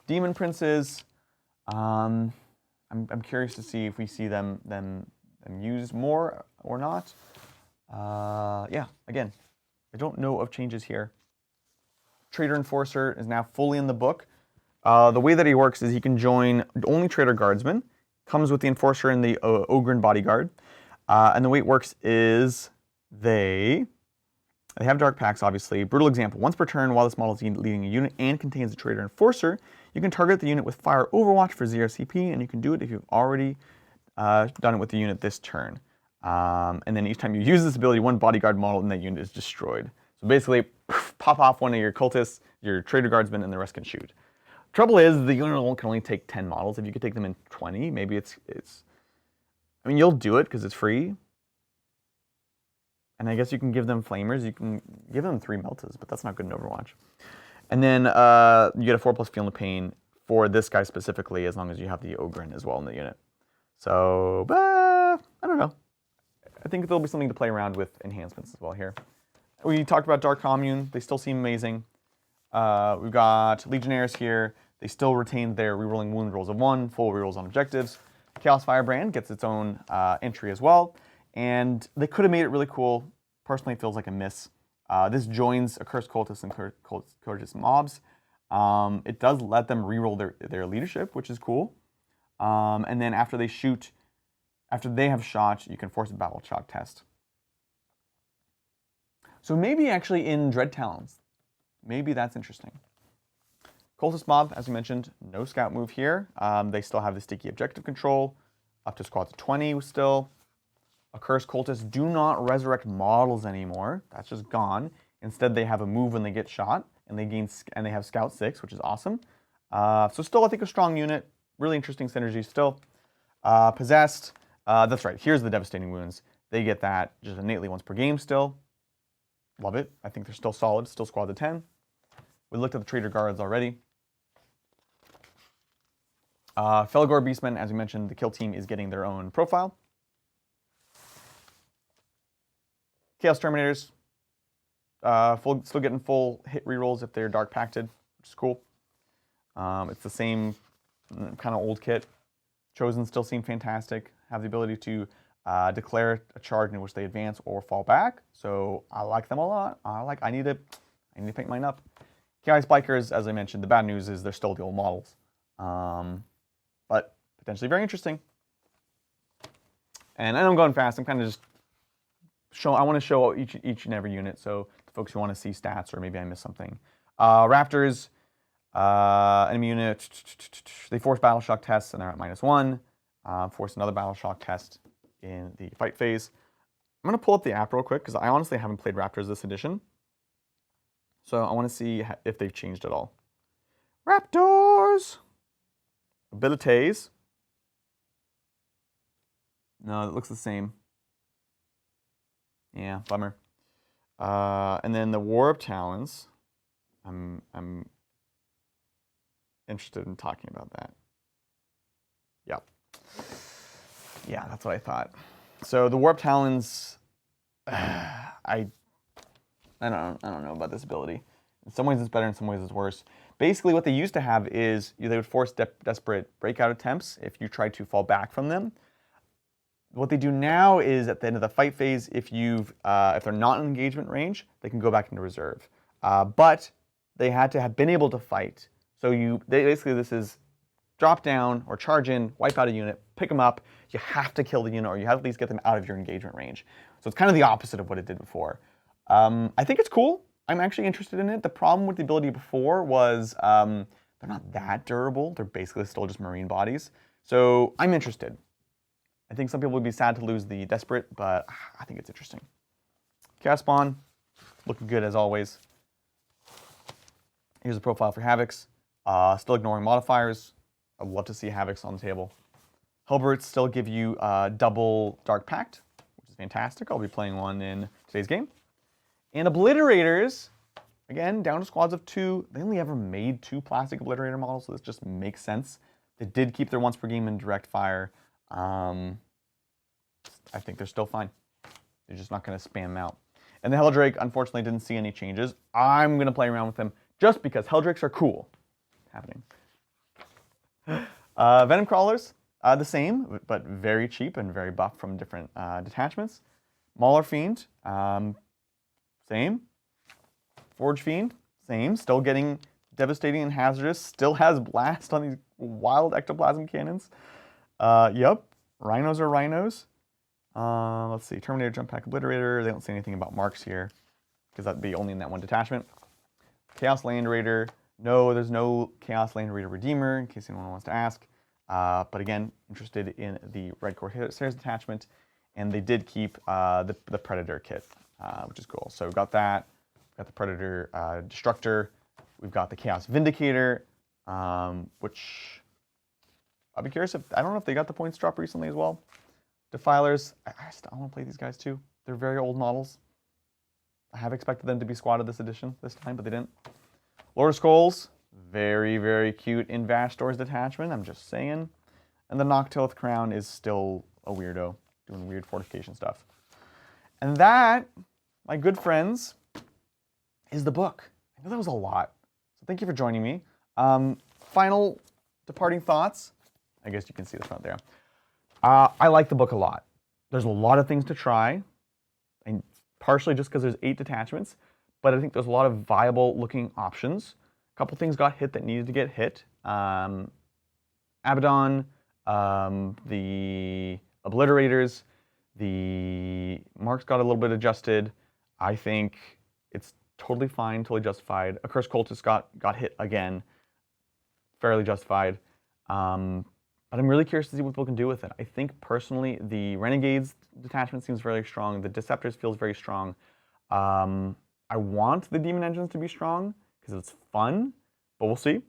Demon Princes. I'm curious to see if we see them used more or not. Yeah, again, I don't know of changes here. Traitor Enforcer is now fully in the book. The way that he works is he can join only Traitor Guardsmen, comes with the Enforcer and the Ogren Bodyguard. And the way it works is they have Dark Pacts, obviously. Brutal example. Once per turn, while this model is leading a unit and contains a Traitor Enforcer, you can target the unit with Fire Overwatch for 0 CP, and you can do it if you've already done it with the unit this turn. And then each time you use this ability, one bodyguard model in that unit is destroyed. So basically, pop off one of your cultists, your Traitor Guardsmen, and the rest can shoot. Trouble is, the unit can only take 10 models. If you could take them in 20, maybe it's I mean, you'll do it because it's free. And I guess you can give them Flamers. You can give them 3 Meltas, but that's not good in Overwatch. And then you get a 4+ Feel No Pain for this guy specifically, as long as you have the Ogren as well in the unit. So, I don't know. I think there'll be something to play around with enhancements as well here. We talked about Dark Commune. They still seem amazing. We've got Legionnaires here. They still retain their rerolling wound rolls of 1, full rerolls on objectives. Chaos Firebrand gets its own entry as well. And they could have made it really cool. Personally, it feels like a miss. This joins Accursed Cultists and Cultist Mobs. It does let them reroll their leadership, which is cool. And then after they have shot, you can force a battle shock test. So maybe actually in Dread Talons, maybe that's interesting. Cultist Mob, as we mentioned, no scout move here. They still have the sticky objective control, up to squads of 20 still. Accursed Cultists do not resurrect models anymore. That's just gone. Instead, they have a move when they get shot, and they have Scout 6, which is awesome. So still, I think a strong unit. Really interesting synergy still. Possessed, that's right. Here's the devastating wounds. They get that just innately once per game still. Love it. I think they're still solid. Still squads of 10. We looked at the Traitor Guards already. Felgor Beastmen, as we mentioned, the kill team is getting their own profile. Chaos Terminators, still getting full hit rerolls if they're Dark Pacted, which is cool. It's the same kind of old kit. Chosen still seem fantastic. Have the ability to declare a charge in which they advance or fall back. So I like them a lot. I need to pick mine up. Chaos Bikers, as I mentioned, the bad news is they're still the old models. But potentially very interesting. And I know I'm going fast. I'm kind of just I want to show each and every unit. So the folks who want to see stats, or maybe I missed something. Raptors, enemy unit, they force battle shock tests and they're at -1. Force another battle shock test in the fight phase. I'm going to pull up the app real quick because I honestly haven't played Raptors this edition. So I want to see if they've changed at all. Raptors! Abilities. No, it looks the same. Yeah, bummer. And then the War of Talons. I'm interested in talking about that. Yep. Yeah, that's what I thought. So the War of Talons, I don't know about this ability. In some ways it's better, in some ways it's worse. Basically what they used to have is they would force desperate breakout attempts if you tried to fall back from them. What they do now is at the end of the fight phase, if they're not in engagement range, they can go back into reserve. But they had to have been able to fight. So basically this is drop down or charge in, wipe out a unit, pick them up. You have to kill the unit, or you have to at least get them out of your engagement range. So it's kind of the opposite of what it did before. I think it's cool. I'm actually interested in it. The problem with the ability before was they're not that durable. They're basically still just marine bodies. So I'm interested. I think some people would be sad to lose the Desperate, but I think it's interesting. Chaos Spawn, looking good as always. Here's a profile for Havocs. Still ignoring modifiers. I'd love to see Havocs on the table. Hellbrutes still give you double Dark Pact, which is fantastic. I'll be playing one in today's game. And Obliterators, again, down to squads of 2. They only ever made 2 plastic Obliterator models, so this just makes sense. They did keep their once per game in direct fire. I think they're still fine. They're just not going to spam them out. And the Helldrake, unfortunately, didn't see any changes. I'm going to play around with them just because Helldrakes are cool. Happening. Venom Crawlers, the same, but very cheap and very buff from different detachments. Mauler Fiend, same. Forge Fiend, same. Still getting devastating and hazardous. Still has blast on these wild ectoplasm cannons. Yep. Rhinos are rhinos. Let's see. Terminator, Jump Pack, Obliterator. They don't say anything about marks here because that'd be only in that one detachment. Chaos Land Raider. No, there's no Chaos Land Raider Redeemer, in case anyone wants to ask. But again, interested in the Red Corsairs detachment. And they did keep the Predator kit, which is cool. So we've got that. We've got the Predator Destructor. We've got the Chaos Vindicator, which I'll be curious if, I don't know if they got the points drop recently as well. Defilers, I want to play these guys too. They're very old models. I have expected them to be squatted this edition this time, but they didn't. Lord of Skulls, very, very cute in Vashtorr's detachment, I'm just saying. And the Noctilith Crown is still a weirdo, doing weird fortification stuff. And that, my good friends, is the book. I know that was a lot, so thank you for joining me. Final departing thoughts. I guess you can see the front there. I like the book a lot. There's a lot of things to try, and partially just because there's 8 detachments, but I think there's a lot of viable looking options. A couple things got hit that needed to get hit. Abaddon, the Obliterators, the marks got a little bit adjusted. I think it's totally fine, totally justified. Accursed Cultist got hit again, fairly justified. But I'm really curious to see what people can do with it. I think personally the Renegades detachment seems very strong. The Deceptors feels very strong. I want the Demon Engines to be strong because it's fun, but we'll see.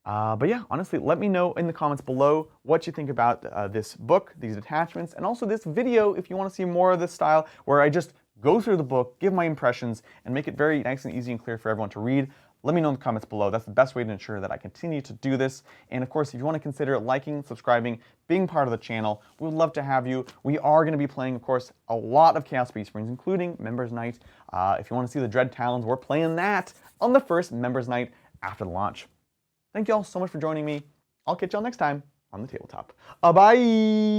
But yeah, honestly, let me know in the comments below what you think about this book, these detachments, and also this video if you want to see more of this style where I just go through the book, give my impressions, and make it very nice and easy and clear for everyone to read. Let me know in the comments below. That's the best way to ensure that I continue to do this. And of course, if you want to consider liking, subscribing, being part of the channel, we would love to have you. We are going to be playing, of course, a lot of Chaos Space Marines, including Members Night. If you want to see the Dread Talons, we're playing that on the first Members Night after the launch. Thank you all so much for joining me. I'll catch y'all next time on the tabletop. Bye!